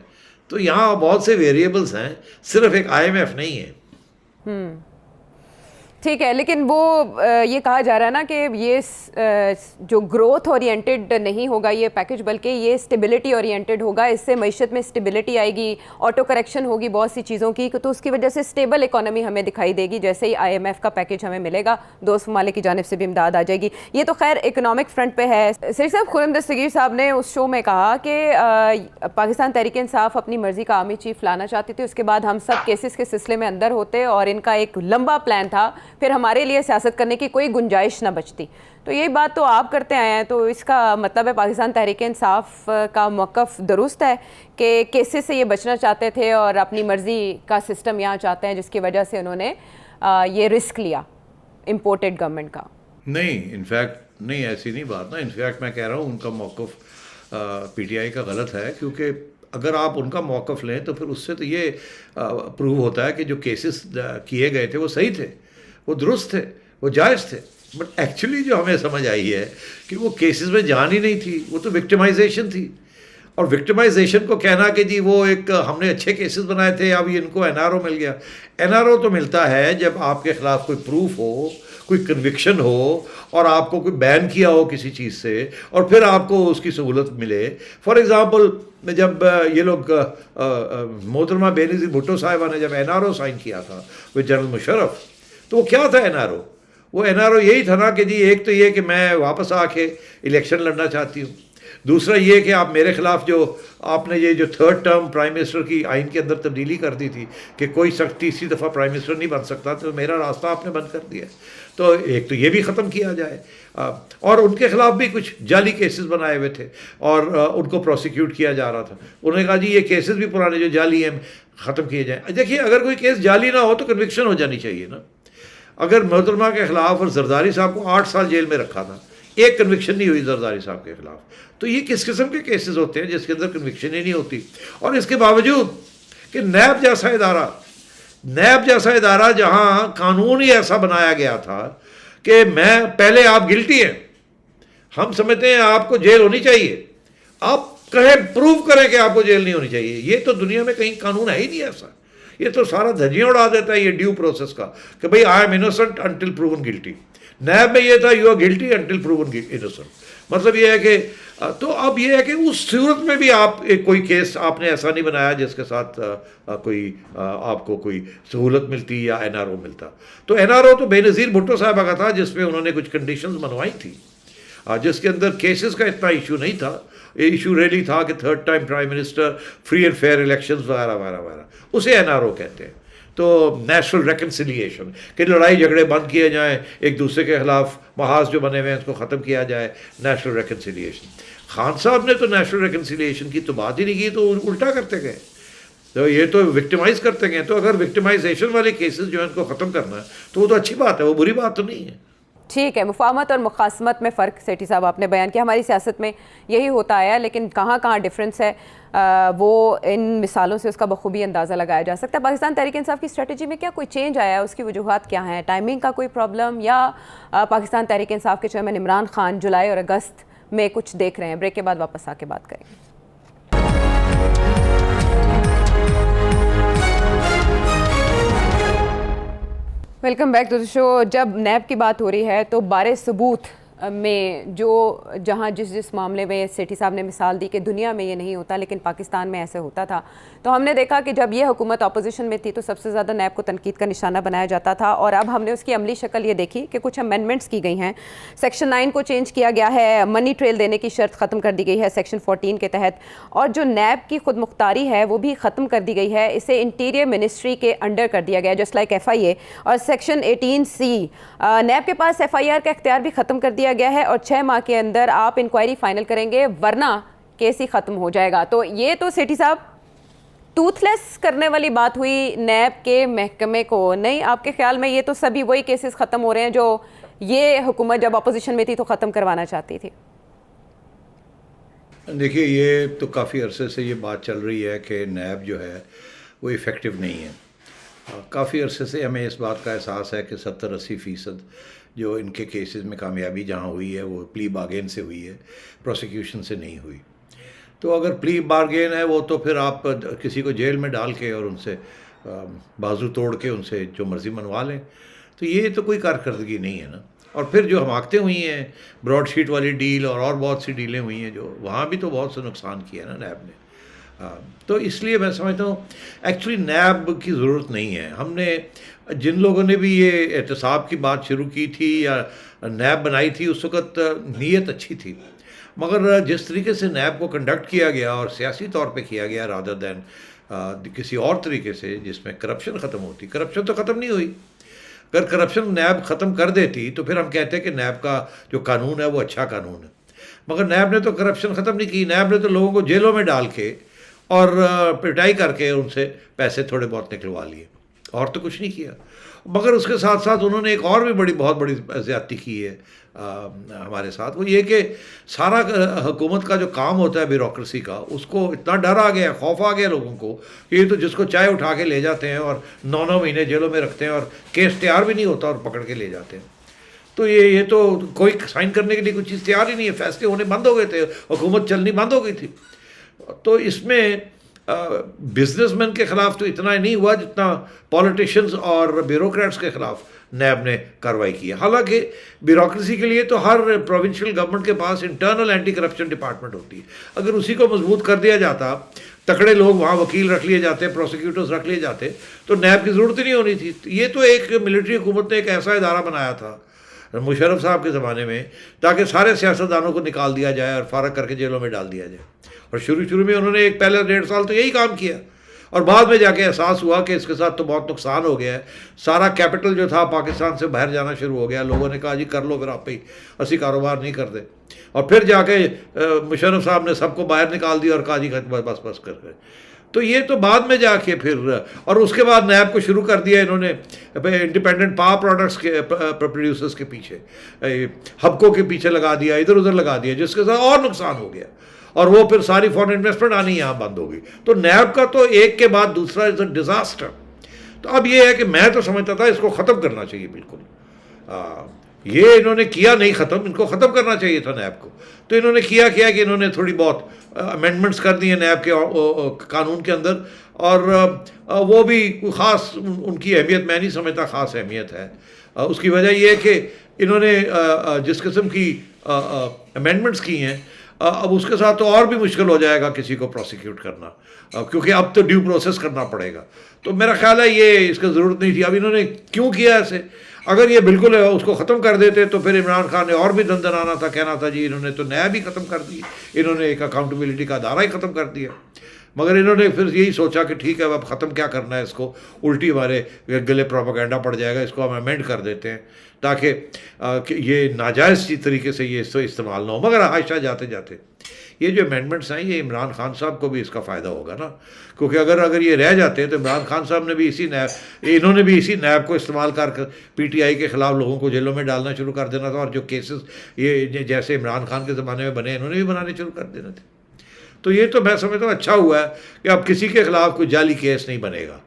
تو یہاں بہت سے ویریبلس ہیں، صرف ایک IMF نہیں ہے. ٹھیک ہے، لیکن وہ یہ کہا جا رہا ہے نا کہ یہ جو گروتھ اورینٹیڈ نہیں ہوگا یہ پیکج، بلکہ یہ اسٹیبلٹی اورینٹیڈ ہوگا. اس سے معیشت میں اسٹیبلٹی آئے گی، آٹو کریکشن ہوگی بہت سی چیزوں کی، تو اس کی وجہ سے اسٹیبل اکانومی ہمیں دکھائی دے گی. جیسے ہی IMF کا پیکج ہمیں ملے گا، دوست ممالک کی جانب سے بھی امداد آ جائے گی. یہ تو خیر اکنامک فرنٹ پہ ہے. سر صاحب، خرم دستگیر صاحب نے اس شو میں کہا کہ پاکستان تحریک انصاف اپنی مرضی کا آرمی چیف لانا چاہتی تھی، اس کے بعد ہم سب کیسز کے سلسلے میں اندر ہوتے اور ان کا ایک لمبا پلان تھا، پھر ہمارے لیے سیاست کرنے کی کوئی گنجائش نہ بچتی. تو یہی بات تو آپ کرتے آئے ہیں، تو اس کا مطلب ہے پاکستان تحریک انصاف کا موقف درست ہے کہ کیسز سے یہ بچنا چاہتے تھے اور اپنی مرضی کا سسٹم یہاں چاہتے ہیں، جس کی وجہ سے انہوں نے یہ رسک لیا امپورٹڈ گورنمنٹ کا. نہیں، انفیکٹ نہیں، ایسی نہیں بات نا. انفیکٹ میں کہہ رہا ہوں ان کا موقف PTI کا غلط ہے، کیونکہ اگر آپ ان کا موقف لیں تو پھر اس سے تو یہ پروو ہوتا ہے کہ جو کیسز کیے گئے تھے وہ صحیح تھے. وہ درست تھے, وہ جائز تھے, بٹ ایکچولی جو ہمیں سمجھ آئی ہے کہ وہ کیسز میں جان ہی نہیں تھی, وہ تو وکٹمائزیشن تھی. اور وکٹمائزیشن کو کہنا کہ جی وہ ایک ہم نے اچھے کیسز بنائے تھے, اب ان کو این آر او مل گیا. این آر او تو ملتا ہے جب آپ کے خلاف کوئی پروف ہو, کوئی کنوکشن ہو, اور آپ کو کوئی بین کیا ہو کسی چیز سے, اور پھر آپ کو اس کی سہولت ملے. فار ایگزامپل جب یہ لوگ محترمہ بینظیر بھٹو صاحبہ نے جب این آر او سائن کیا تھا وہ جنرل مشرف, تو وہ کیا تھا این آر او؟ وہ این آر او یہی تھا نا کہ جی ایک تو یہ کہ میں واپس آ کے الیکشن لڑنا چاہتی ہوں, دوسرا یہ کہ آپ میرے خلاف جو آپ نے یہ جو تھرڈ ٹرم پرائم منسٹر کی آئین کے اندر تبدیلی کر دی تھی کہ کوئی شخص تیسری دفعہ پرائم منسٹر نہیں بن سکتا, تو میرا راستہ آپ نے بند کر دیا. تو ایک تو یہ بھی ختم کیا جائے. اور ان کے خلاف بھی کچھ جعلی کیسز بنائے ہوئے تھے اور ان کو پروسیکیوٹ کیا جا رہا تھا. انہوں نے کہا جی یہ کیسز بھی پرانے جو جعلی ہیں ختم کیے جائیں. دیکھیے اگر کوئی کیس جعلی نہ ہو تو کنوکشن ہو جانی چاہیے نا. اگر محترمہ کے خلاف اور زرداری صاحب کو 8 سال جیل میں رکھا تھا, ایک کنوکشن نہیں ہوئی زرداری صاحب کے خلاف, تو یہ کس قسم کے کیسز ہوتے ہیں جس کے اندر کنوکشن ہی نہیں ہوتی؟ اور اس کے باوجود کہ نیب جیسا ادارہ جہاں قانون ہی ایسا بنایا گیا تھا کہ میں پہلے آپ گلٹی ہیں, ہم سمجھتے ہیں آپ کو جیل ہونی چاہیے, آپ کہیں پروو کریں کہ آپ کو جیل نہیں ہونی چاہیے. یہ تو دنیا میں کہیں قانون ہے ہی نہیں ایسا. یہ تو سارا دھجیاں اڑا دیتا ہے یہ ڈیو پروسیس کا کہ بھئی I am innocent until proven guilty. NAB میں یہ تھا you are guilty until proven innocent. مطلب یہ ہے کہ تو اب یہ ہے کہ اس صورت میں بھی آپ کوئی کیس آپ نے ایسا نہیں بنایا جس کے ساتھ کوئی آپ کو کوئی سہولت ملتی یا این آر او ملتا. تو این آر او تو بے نظیر بھٹو صاحبہ کا تھا جس میں انہوں نے کچھ کنڈیشنز منوائی تھی, جس کے اندر کیسز کا اتنا ایشو نہیں تھا. ایشو ریلی تھا کہ third time prime minister, free and fair elections وغیرہ وغیرہ وغیرہ, اسے این آر او کہتے ہیں. تو نیشنل ریکنسیلیشن کہ لڑائی جھگڑے بند کیے جائیں, ایک دوسرے کے خلاف محاذ جو بنے ہوئے ہیں اس کو ختم کیا جائے, نیشنل ریکنسیلیشن. خان صاحب نے تو نیشنل ریکنسیلیشن کی تو بات ہی نہیں کی, تو الٹا کرتے گئے, تو یہ تو وکٹمائز کرتے گئے. تو اگر وکٹمائزیشن والے کیسز جو ہیں ان کو ختم کرنا ہے تو وہ تو اچھی بات ہے, وہ بری بات تو نہیں ہے. ٹھیک ہے, مفاہمت اور مخاصمت میں فرق سیٹھی صاحب آپ نے بیان کیا. ہماری سیاست میں یہی ہوتا آیا, لیکن کہاں کہاں ڈفرینس ہے وہ ان مثالوں سے اس کا بخوبی اندازہ لگایا جا سکتا ہے. پاکستان تحریک انصاف کی اسٹریٹجی میں کیا کوئی چینج آیا ہے؟ اس کی وجوہات کیا ہیں؟ ٹائمنگ کا کوئی پرابلم, یا پاکستان تحریک انصاف کے چیئرمین عمران خان جولائی اور اگست میں کچھ دیکھ رہے ہیں؟ بریک کے بعد واپس آ کے بات کریں گے. ویلکم بیک ٹو دی شو. جب نیب کی بات ہو رہی ہے تو بارے ثبوت میں جہاں جس معاملے میں سیٹھی صاحب نے مثال دی کہ دنیا میں یہ نہیں ہوتا لیکن پاکستان میں ایسے ہوتا تھا, تو ہم نے دیکھا کہ جب یہ حکومت اپوزیشن میں تھی تو سب سے زیادہ نیب کو تنقید کا نشانہ بنایا جاتا تھا, اور اب ہم نے اس کی عملی شکل یہ دیکھی کہ کچھ امینڈمنٹس کی گئی ہیں. سیکشن 9 کو چینج کیا گیا ہے, منی ٹریل دینے کی شرط ختم کر دی گئی ہے سیکشن 14 کے تحت, اور جو نیب کی خود مختاری ہے وہ بھی ختم کر دی گئی ہے, اسے انٹیریئر منسٹری کے انڈر کر دیا گیا جسٹ لائک ایف آئی اے. اور سیکشن 18C نیب کے پاس ایف آئی آر کا اختیار بھی ختم کر دیا گیا ہے, اور 6 ماہ کے اندر آپ انکوائری فائنل کریں گے ورنہ کیس ہی ختم ہو جائے گا. تو یہ تو سیٹھی صاحب ٹوتھ لیس کرنے والی بات ہوئی نیب کے محکمے کو, نہیں آپ کے خیال میں یہ تو سبھی وہی کیسز ختم ہو رہے ہیں جو یہ حکومت جب اپوزیشن میں تھی تو ختم کروانا چاہتی تھی؟ دیکھیے یہ تو کافی عرصے سے یہ بات چل رہی ہے کہ نیب جو ہے وہ ایفیکٹو نہیں ہے. کافی عرصے سے ہمیں اس بات کا احساس ہے کہ 70-80% جو ان کے کیسز میں کامیابی جہاں ہوئی ہے وہ پلی بارگین سے ہوئی ہے, پروسیکیوشن سے نہیں ہوئی. تو اگر پلی بارگین ہے وہ تو پھر آپ کسی کو جیل میں ڈال کے اور ان سے بازو توڑ کے ان سے جو مرضی منوا لیں, تو یہ تو کوئی کارکردگی نہیں ہے نا. اور پھر جو حماقتیں ہوئی ہیں, براڈ شیٹ والی ڈیل اور بہت سی ڈیلیں ہوئی ہیں جو وہاں بھی تو بہت سے نقصان کیا نا نیب نے. تو اس لیے میں سمجھتا ہوں ایکچولی نیب کی ضرورت نہیں ہے. ہم نے جن لوگوں نے بھی یہ احتساب کی بات شروع کی تھی یا نیب بنائی تھی اس وقت نیت اچھی تھی, مگر جس طریقے سے نیب کو کنڈکٹ کیا گیا اور سیاسی طور پہ کیا گیا رادر دین کسی اور طریقے سے جس میں کرپشن ختم ہوتی. کرپشن تو ختم نہیں ہوئی. اگر کرپشن نیب ختم کر دیتی تو پھر ہم کہتے ہیں کہ نیب کا جو قانون ہے وہ اچھا قانون ہے, مگر نیب نے تو کرپشن ختم نہیں کی. نیب نے تو لوگوں کو جیلوں میں ڈال کے اور پٹائی کر کے ان سے پیسے تھوڑے بہت نکلوا لیے, اور تو کچھ نہیں کیا. مگر اس کے ساتھ ساتھ انہوں نے ایک اور بھی بہت بڑی زیادتی کی ہے ہمارے ساتھ، وہ یہ کہ سارا حکومت کا جو کام ہوتا ہے بیوروکریسی کا، اس کو اتنا ڈر آ گیا، خوف آ گیا لوگوں کو کہ یہ تو جس کو چائے اٹھا کے لے جاتے ہیں اور 9 مہینے جیلوں میں رکھتے ہیں اور کیس تیار بھی نہیں ہوتا اور پکڑ کے لے جاتے ہیں. تو یہ تو کوئی سائن کرنے کے لیے کوئی چیز تیار ہی نہیں ہے، فیصلے ہونے بند ہو گئے تھے، حکومت چلنی بند ہو گئی تھی. تو اس میں بزنس مین کے خلاف تو اتنا ہی نہیں ہوا جتنا پولیٹیشینز اور بیوروکریٹس کے خلاف نیب نے کارروائی کی ہے. حالانکہ بیوروکریسی کے لیے تو ہر پروونشل گورنمنٹ کے پاس انٹرنل اینٹی کرپشن ڈپارٹمنٹ ہوتی ہے. اگر اسی کو مضبوط کر دیا جاتا، تکڑے لوگ وہاں وکیل رکھ لیے جاتے، پروسیکیوٹرز رکھ لیے جاتے، تو نیب کی ضرورت ہی نہیں ہونی تھی. یہ تو ایک ملٹری حکومت نے ایک ایسا ادارہ بنایا تھا مشرف صاحب کے زمانے میں تاکہ سارے سیاستدانوں کو نکال دیا جائے اور فارغ کر کے جیلوں میں ڈال دیا جائے. اور شروع میں انہوں نے پہلے 1.5 سال تو یہی کام کیا، اور بعد میں جا کے احساس ہوا کہ اس کے ساتھ تو بہت نقصان ہو گیا ہے. سارا کیپٹل جو تھا پاکستان سے باہر جانا شروع ہو گیا. لوگوں نے کہا جی کر لو پھر آپ ہی، اسی کاروبار نہیں کرتے. اور پھر جا کے مشرف صاحب نے سب کو باہر نکال دیا اور کہا جی بس کر کے. تو یہ تو بعد میں جا کے پھر، اور اس کے بعد نیب کو شروع کر دیا انہوں نے انڈیپینڈنٹ پاور پروڈکٹس کے پروڈیوسرز کے پیچھے، ہبکو کے پیچھے لگا دیا، ادھر ادھر لگا دیا، جس کے ساتھ اور نقصان ہو گیا. اور وہ پھر ساری فارن انویسٹمنٹ آنی یہاں بند ہو گئی. تو نیب کا تو ایک کے بعد دوسرا از اے ڈیزاسٹر. تو اب یہ ہے کہ میں تو سمجھتا تھا اس کو ختم کرنا چاہیے بالکل. یہ انہوں نے کیا نہیں ختم، ان کو ختم کرنا چاہیے تھا نیب کو. تو انہوں نے کیا کہ انہوں نے تھوڑی بہت امینڈمنٹس کر دی ہیں نیب کے قانون کے اندر، اور وہ بھی خاص ان کی اہمیت میں نہیں سمجھتا خاص اہمیت ہے. اس کی وجہ یہ ہے کہ انہوں نے جس قسم کی امینڈمنٹس کی ہیں، اب اس کے ساتھ تو اور بھی مشکل ہو جائے گا کسی کو پروسیکیوٹ کرنا، کیونکہ اب تو ڈیو پروسیس کرنا پڑے گا. تو میرا خیال ہے یہ اس کی ضرورت نہیں تھی. اب انہوں نے کیوں کیا ایسے؟ اگر یہ بالکل اس کو ختم کر دیتے تو پھر عمران خان نے اور بھی دندن آنا تھا، کہنا تھا جی انہوں نے تو نیب ہی ختم کر دی، انہوں نے ایک اکاؤنٹیبلٹی کا ادارہ ہی ختم کر دیا. مگر انہوں نے پھر یہی سوچا کہ ٹھیک ہے اب ختم کیا کرنا ہے اس کو، الٹی ہمارے گلے پروپیگنڈا پڑ جائے گا، اس کو ہم امینڈ کر دیتے ہیں تاکہ یہ ناجائز طریقے سے یہ استعمال نہ ہو. مگر عائشہ جاتے جاتے یہ جو امینڈمنٹس ہیں یہ عمران خان صاحب کو بھی اس کا فائدہ ہوگا نا، کیونکہ اگر یہ رہ جاتے ہیں تو عمران خان صاحب نے بھی انہوں نے بھی اسی نیب کو استعمال کر پی ٹی آئی کے خلاف لوگوں کو جیلوں میں ڈالنا شروع کر دینا تھا، اور جو کیسز یہ جیسے عمران خان کے زمانے میں بنے انہوں نے بھی بنانے شروع کر دینا تھے. تو یہ تو میں سمجھتا ہوں اچھا ہوا ہے کہ اب کسی کے خلاف کوئی جعلی کیس نہیں بنے گا،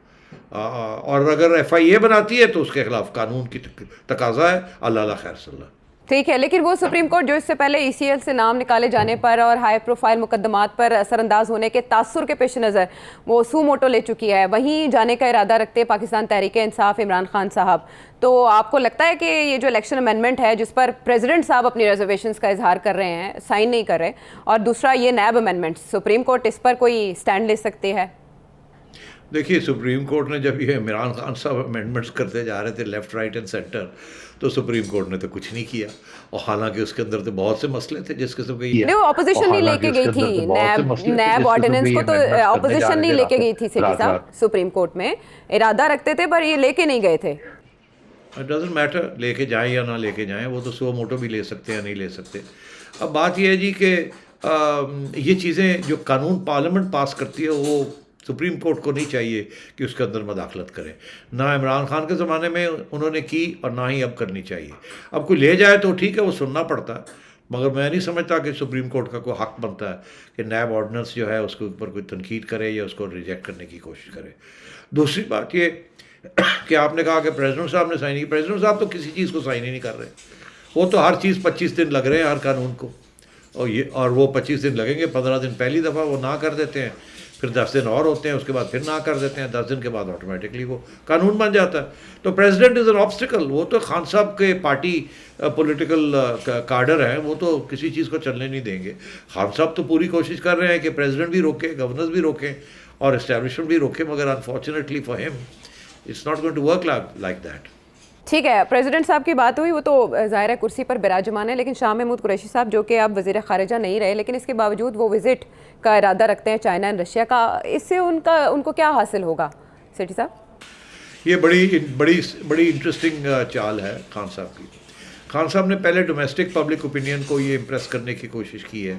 اور اگر ایف آئی اے بناتی ہے تو اس کے خلاف قانون کی تقاضا ہے. اللہ خیر صلی اللہ. ٹھیک ہے، لیکن وہ سپریم کورٹ جو اس سے پہلے ای سی ایل سے نام نکالے جانے پر اور ہائی پروفائل مقدمات پر اثر انداز ہونے کے تاثر کے پیش نظر وہ سو موٹو لے چکی ہے، وہیں جانے کا ارادہ رکھتے پاکستان تحریک انصاف عمران خان صاحب. تو آپ کو لگتا ہے کہ یہ جو الیکشن امینڈمنٹ ہے جس پر پریزیڈنٹ صاحب اپنی ریزرویشنز کا اظہار کر رہے ہیں، سائن نہیں کر رہے، اور دوسرا یہ نیب امینڈمنٹ، سپریم کورٹ اس پر کوئی سٹینڈ لے سکتی ہے؟ دیکھیے سپریم کورٹ نے جب یہ عمران خان صاحب امینڈمنٹس کرتے جا رہے تھے لیفٹ رائٹ اینڈ سینٹر، تو سپریم کورٹ نے تو کچھ نہیں کیا. اور حالانکہ اس کے اندر تو بہت سے مسئلے تھے جس قسم کے وہ اپوزیشن نہیں لے کے گئی تھی نیب آرڈیننس کو، تو اپوزیشن نہیں لے کے گئی تھی سیٹھی صاحب سپریم کورٹ میں، ارادہ رکھتے تھے پر یہ لے کے نہیں گئے تھے. اٹ ڈزنٹ میٹر لے کے جائیں یا نہ لے کے جائیں، وہ تو سو موٹو بھی لے سکتے ہیں نہیں لے سکتے. اب بات یہ ہے جی کہ یہ چیزیں جو قانون پارلیمنٹ پاس کرتی ہے وہ سپریم کورٹ کو نہیں چاہیے کہ اس کے اندر مداخلت کرے. نہ عمران خان کے زمانے میں انہوں نے کی اور نہ ہی اب کرنی چاہیے. اب کوئی لے جائے تو ٹھیک ہے وہ سننا پڑتا ہے، مگر میں نہیں سمجھتا کہ سپریم کورٹ کا کوئی حق بنتا ہے کہ نیب آرڈیننس جو ہے اس کے اوپر کوئی تنقید کرے یا اس کو ریجیکٹ کرنے کی کوشش کرے. دوسری بات یہ کہ آپ نے کہا کہ پریزیڈنٹ صاحب نے سائن کی، پریزیڈنٹ صاحب تو کسی چیز کو سائن ہی نہیں کر رہے. وہ تو ہر چیز 25 دن لگ رہے ہیں ہر قانون کو، اور وہ 25 دن لگیں گے. 15 دن پہلی دفعہ وہ نہ کر دیتے ہیں، پھر 10 دن اور ہوتے ہیں، اس کے بعد پھر نہ کر دیتے ہیں، 10 دن کے بعد آٹومیٹکلی وہ قانون بن جاتا ہے. تو پریزیڈنٹ از این آبسٹیکل. وہ تو خان صاحب کے پارٹی پولیٹیکل کارڈر ہیں، وہ تو کسی چیز کو چلنے نہیں دیں گے. خان صاحب تو پوری کوشش کر رہے ہیں کہ پریزیڈنٹ بھی روکے، گورنرز بھی روکیں اور اسٹیبلشمنٹ بھی روکے، مگر انفارچونیٹلی فار ہم it's not going to work like that. ٹھیک ہے، پریزیڈنٹ صاحب کی بات ہوئی، وہ تو ظاہر ہے کرسی پر براجمان ہے، لیکن شاہ محمود قریشی صاحب جو کہ اب وزیر خارجہ نہیں رہے، لیکن اس کے باوجود وہ وزٹ کا ارادہ رکھتے ہیں چائنا اینڈ رشیا کا، اس سے ان کو کیا حاصل ہوگا سیٹھی صاحب؟ یہ بڑی انٹرسٹنگ چال ہے خان صاحب کی. خان صاحب نے پہلے ڈومیسٹک پبلک اوپینین کو یہ امپریس کرنے کی کوشش کی ہے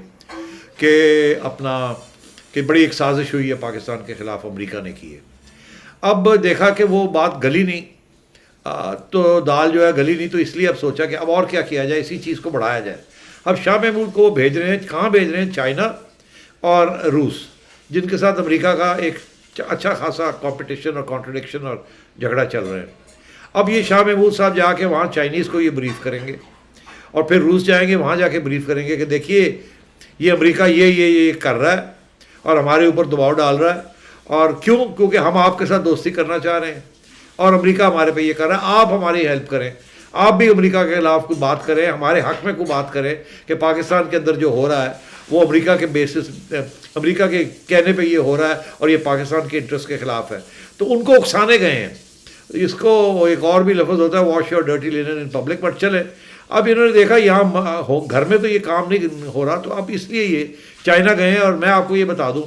کہ بڑی ایک سازش ہوئی ہے پاکستان کے خلاف، امریکہ نے کی ہے. اب دیکھا کہ وہ بات گلی نہیں، تو دال جو ہے گلی نہیں، تو اس لیے اب سوچا کہ اب اور کیا کیا جائے، اسی چیز کو بڑھایا جائے. اب شاہ محمود کو وہ بھیج رہے ہیں، کہاں بھیج رہے ہیں؟ چائنا اور روس، جن کے ساتھ امریکہ کا ایک اچھا خاصا کمپٹیشن اور کانٹرڈکشن اور جھگڑا چل رہے ہیں. اب یہ شاہ محمود صاحب جا کے وہاں چائنیز کو یہ بریف کریں گے، اور پھر روس جائیں گے، وہاں جا کے بریف کریں گے کہ دیکھیے یہ امریکہ یہ کر رہا ہے اور ہمارے اوپر دباؤ ڈال رہا ہے، اور کیونکہ ہم آپ کے ساتھ دوستی کرنا چاہ رہے ہیں، اور امریکہ ہمارے پہ یہ کر رہا ہے، آپ ہماری ہیلپ کریں، آپ بھی امریکہ کے خلاف کوئی بات کریں، ہمارے حق میں کوئی بات کریں کہ پاکستان کے اندر جو ہو رہا ہے وہ امریکہ کے بیسس، امریکہ کے کہنے پہ یہ ہو رہا ہے اور یہ پاکستان کے انٹرسٹ کے خلاف ہے. تو ان کو اکسانے گئے ہیں. اس کو ایک اور بھی لفظ ہوتا ہے wash your dirty linen in public, but چلے اب انہوں نے دیکھا یہاں گھر میں تو یہ کام نہیں ہو رہا، تو اب اس لیے یہ چائنا گئے ہیں. اور میں آپ کو یہ بتا دوں،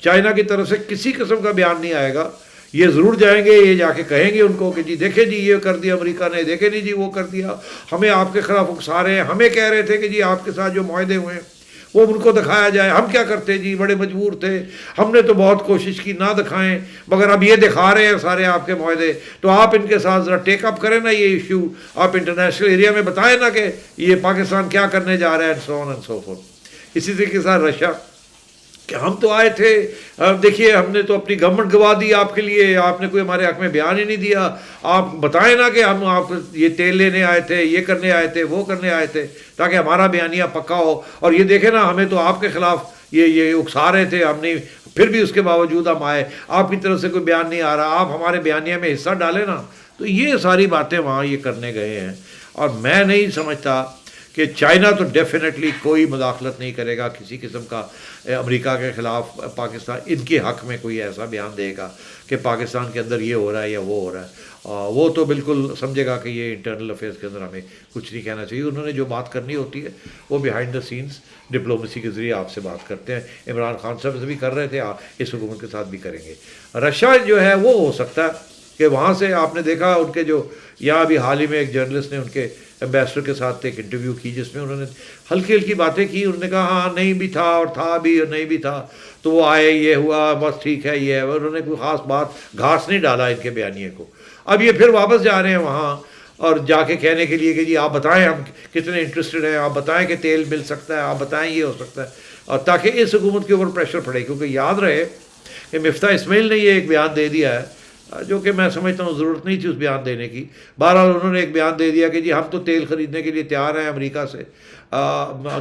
چائنا کی طرف سے کسی قسم کا بیان نہیں آئے گا. یہ ضرور جائیں گے، یہ جا کے کہیں گے ان کو کہ جی دیکھیں جی یہ کر دیا امریکہ نے، دیکھیں نہیں جی وہ کر دیا، ہمیں آپ کے خلاف اکسا رہے ہیں، ہمیں کہہ رہے تھے کہ جی آپ کے ساتھ جو معاہدے ہوئے ہیں وہ ان کو دکھایا جائے، ہم کیا کرتے جی، بڑے مجبور تھے، ہم نے تو بہت کوشش کی نہ دکھائیں، مگر اب یہ دکھا رہے ہیں سارے آپ کے معاہدے، تو آپ ان کے ساتھ ذرا ٹیک اپ کریں نا یہ ایشو، آپ انٹرنیشنل ایریا میں بتائیں نا کہ یہ پاکستان کیا کرنے جا رہا ہے، and so on and so forth. اسی طریقے کے ساتھ رشیا کہ ہم تو آئے تھے، دیکھیے ہم نے تو اپنی گورنمنٹ گوا دی آپ کے لیے، آپ نے کوئی ہمارے حق میں بیان ہی نہیں دیا، آپ بتائیں نا کہ ہم آپ یہ تیل لینے آئے تھے، یہ کرنے آئے تھے، وہ کرنے آئے تھے، تاکہ ہمارا بیانیہ پکا ہو. اور یہ دیکھیں نا ہمیں تو آپ کے خلاف یہ اکسا رہے تھے، ہم نہیں، پھر بھی اس کے باوجود ہم آئے، آپ کی طرف سے کوئی بیان نہیں آ رہا، آپ ہمارے بیانیہ میں حصہ ڈالیں نا. تو یہ ساری باتیں وہاں یہ کرنے گئے ہیں. اور میں نہیں سمجھتا کہ چائنا تو ڈیفینیٹلی کوئی مداخلت نہیں کرے گا کسی قسم کا امریکہ کے خلاف. پاکستان ان کے حق میں کوئی ایسا بیان دے گا کہ پاکستان کے اندر یہ ہو رہا ہے یا وہ ہو رہا ہے، وہ تو بالکل سمجھے گا کہ یہ انٹرنل افیئرس کے اندر ہمیں کچھ نہیں کہنا چاہیے. انہوں نے جو بات کرنی ہوتی ہے وہ بیہائنڈ دا سینس ڈپلومیسی کے ذریعے آپ سے بات کرتے ہیں. عمران خان صاحب سے بھی کر رہے تھے، اس حکومت کے ساتھ بھی کریں گے. رشیا جو ہے وہ ہو سکتا ہے کہ وہاں سے آپ نے دیکھا ان کے جو یہاں ابھی حال ہی میں ایک جرنلسٹ نے ان کے ایمبیسڈر کے ساتھ ایک انٹرویو کی، جس میں انہوں نے ہلکی ہلکی باتیں کی. انہوں نے کہا ہاں نہیں بھی تھا اور تھا بھی اور نہیں بھی تھا، تو وہ آئے، یہ ہوا، بس ٹھیک ہے یہ ہے. انہوں نے کوئی خاص بات گھاس نہیں ڈالا ان کے بیانیے کو. اب یہ پھر واپس جا رہے ہیں وہاں اور جا کے کہنے کے لیے کہ جی آپ بتائیں ہم کتنے انٹرسٹڈ ہیں، آپ بتائیں کہ تیل مل سکتا ہے، آپ بتائیں یہ ہو سکتا ہے، اور تاکہ اس حکومت کے اوپر پریشر پڑے. کیونکہ یاد رہے کہ مفتاح اسماعیل نے یہ ایک بیان دے دیا ہے جو کہ میں سمجھتا ہوں ضرورت نہیں تھی اس بیان دینے کی. بہرحال انہوں نے ایک بیان دے دیا کہ جی ہم تو تیل خریدنے کے لیے تیار ہیں امریکہ سے،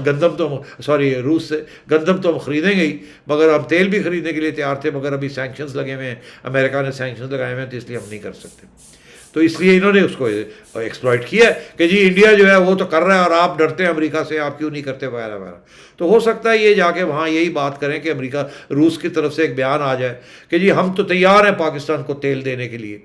گندم تو روس سے گندم تو ہم خریدیں گے ہی، مگر ہم تیل بھی خریدنے کے لیے تیار تھے، مگر ابھی سینکشنز لگے ہوئے ہیں، امریکہ نے سینکشنز لگائے ہوئے ہیں، تو اس لیے ہم نہیں کر سکتے. تو اس لیے انہوں نے اس کو ایکسپلائٹ کیا ہے کہ جی انڈیا جو ہے وہ تو کر رہا ہے اور آپ ڈرتے ہیں امریکہ سے، آپ کیوں نہیں کرتے وغیرہ وغیرہ. تو ہو سکتا ہے یہ جا کے وہاں یہی بات کریں کہ امریکہ روس کی طرف سے ایک بیان آ جائے کہ جی ہم تو تیار ہیں پاکستان کو تیل دینے کے لیے،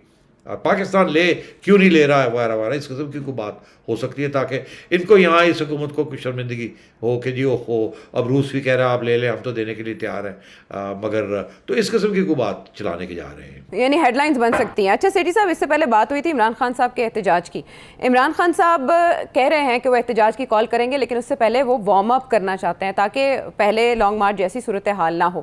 پاکستان لے کیوں نہیں لے رہا ہے وغیرہ وغیرہ. اس قسم کی کوئی بات ہو سکتی ہے تاکہ ان کو یہاں اس حکومت کو کچھ شرمندگی ہو کہ جی ہو اب روس بھی کہہ رہا ہے آپ لے لیں، ہم تو دینے کے لیے تیار ہیں، مگر تو اس قسم کی کوئی بات چلانے کے جا رہے ہیں، یعنی ہیڈ لائنز بن سکتی ہیں. اچھا سیٹھی صاحب، اس سے پہلے بات ہوئی تھی عمران خان صاحب کے احتجاج کی. عمران خان صاحب کہہ رہے ہیں کہ وہ احتجاج کی کال کریں گے، لیکن اس سے پہلے وہ وارم اپ کرنا چاہتے ہیں تاکہ پہلے لانگ مارچ جیسی صورتحال نہ ہو.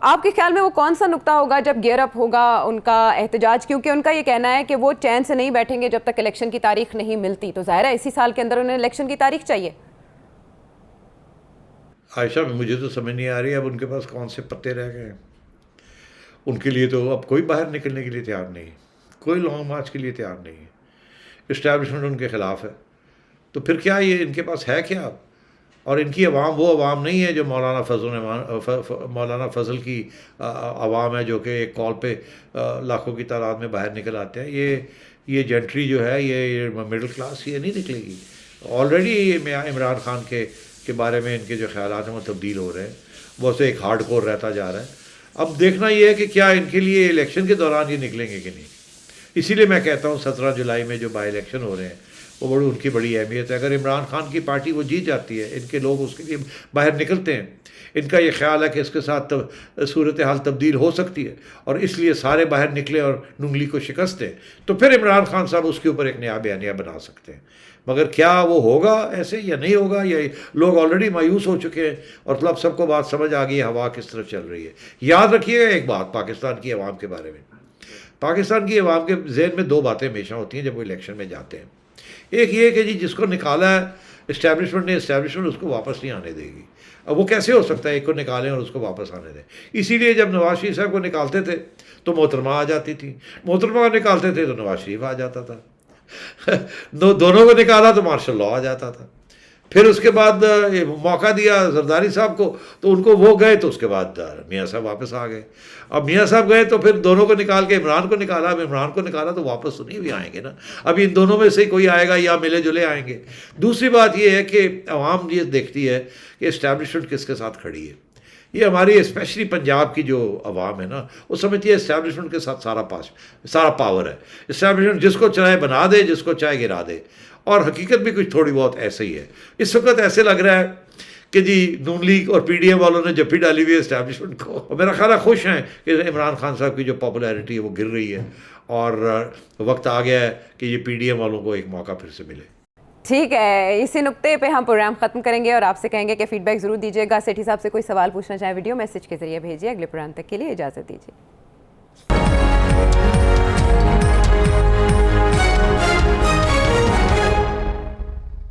آپ کے خیال میں وہ کون سا نقطہ ہوگا جب گیئر اپ ہوگا ان کا احتجاج؟ کیونکہ ان کا یہ کہنا ہے کہ وہ چین سے نہیں بیٹھیں گے جب تک الیکشن کی تاریخ نہیں ملتی. تو ظاہر ہے اسی سال کے اندر انہیں الیکشن کی تاریخ چاہیے. عائشہ مجھے تو سمجھ نہیں آ رہی اب ان کے پاس کون سے پتے رہ گئے ہیں. ان کے لیے تو اب کوئی باہر نکلنے کے لیے تیار نہیں، کوئی لانگ مارچ کے لیے تیار نہیں ہے. اسٹیبلشمنٹ ان کے خلاف ہے، تو پھر کیا یہ ان کے پاس ہے کیا؟ اور ان کی عوام وہ عوام نہیں ہے جو مولانا فضل کی عوام ہے جو کہ ایک کال پہ لاکھوں کی تعداد میں باہر نکل آتے ہیں. یہ جنٹری جو ہے یہ مڈل کلاس یہ نہیں نکلے گی. آلریڈی عمران خان کے بارے میں ان کے جو خیالات ہیں وہ تبدیل ہو رہے ہیں، وہ سے ایک ہارڈ کور رہتا جا رہا ہے. اب دیکھنا یہ ہے کہ کیا ان کے لیے الیکشن کے دوران یہ نکلیں گے کہ نہیں. اسی لیے میں کہتا ہوں 17 جولائی میں جو بائی الیکشن ہو رہے ہیں وہ ان کی بڑی اہمیت ہے. اگر عمران خان کی پارٹی وہ جیت جاتی ہے، ان کے لوگ اس کے لیے باہر نکلتے ہیں، ان کا یہ خیال ہے کہ اس کے ساتھ صورتحال تبدیل ہو سکتی ہے اور اس لیے سارے باہر نکلے اور ننگلی کو شکست دیں، تو پھر عمران خان صاحب اس کے اوپر ایک نیا بیانیہ بنا سکتے ہیں. مگر کیا وہ ہوگا ایسے یا نہیں ہوگا، یا لوگ آلریڈی مایوس ہو چکے ہیں اور اب سب کو بات سمجھ آ گئی ہے ہوا کس طرف چل رہی ہے. یاد رکھیے گا ایک بات پاکستان کی عوام کے بارے میں، پاکستان کی عوام کے ذہن میں دو باتیں ہمیشہ ہوتی ہیں جب وہ الیکشن میں جاتے ہیں. ایک یہ کہ جی جس کو نکالا ہے اسٹیبلشمنٹ نے، اسٹیبلشمنٹ اس کو واپس نہیں آنے دے گی. اب وہ کیسے ہو سکتا ہے ایک کو نکالیں اور اس کو واپس آنے دیں؟ اسی لیے جب نواز شریف صاحب کو نکالتے تھے تو محترمہ آ جاتی تھی، محترمہ کو نکالتے تھے تو نواز شریف آ جاتا تھا، دونوں کو نکالا تو مارشل لاء آ جاتا تھا. پھر اس کے بعد موقع دیا زرداری صاحب کو تو ان کو وہ گئے، تو اس کے بعد میاں صاحب واپس آ گئے. اب میاں صاحب گئے تو پھر دونوں کو نکال کے عمران کو نکالا. اب عمران کو نکالا تو واپس تو نہیں بھی آئیں گے نا، اب ان دونوں میں سے کوئی آئے گا یا ملے جلے آئیں گے. دوسری بات یہ ہے کہ عوام یہ دیکھتی ہے کہ اسٹیبلشمنٹ کس کے ساتھ کھڑی ہے. یہ ہماری اسپیشلی پنجاب کی جو عوام ہے نا، وہ سمجھتی ہے اسٹیبلشمنٹ کے ساتھ سارا پاور ہے. اسٹیبلشمنٹ جس کو چاہے بنا دے، جس کو چاہے گرا دے. اور حقیقت بھی کچھ تھوڑی بہت ایسے ہی ہے. اس وقت ایسے لگ رہا ہے کہ جی نون لیگ اور پی ڈی ایم والوں نے جپھی ڈالی ہوئی ہے اسٹیبلشمنٹ کو. اور میرا خیال ہے خوش ہیں کہ عمران خان صاحب کی جو پاپولیرٹی ہے وہ گر رہی ہے، اور وقت آ گیا ہے کہ یہ پی ڈی ایم والوں کو ایک موقع پھر سے ملے. ٹھیک ہے، اسی نقطے پہ ہم پروگرام ختم کریں گے اور آپ سے کہیں گے کہ فیڈ بیک ضرور دیجیے گا. سیٹھی صاحب سے کوئی سوال پوچھنا چاہے ویڈیو میسج کے ذریعے بھیجیے. اگلے پروگرام تک کے لیے اجازت دیجیے.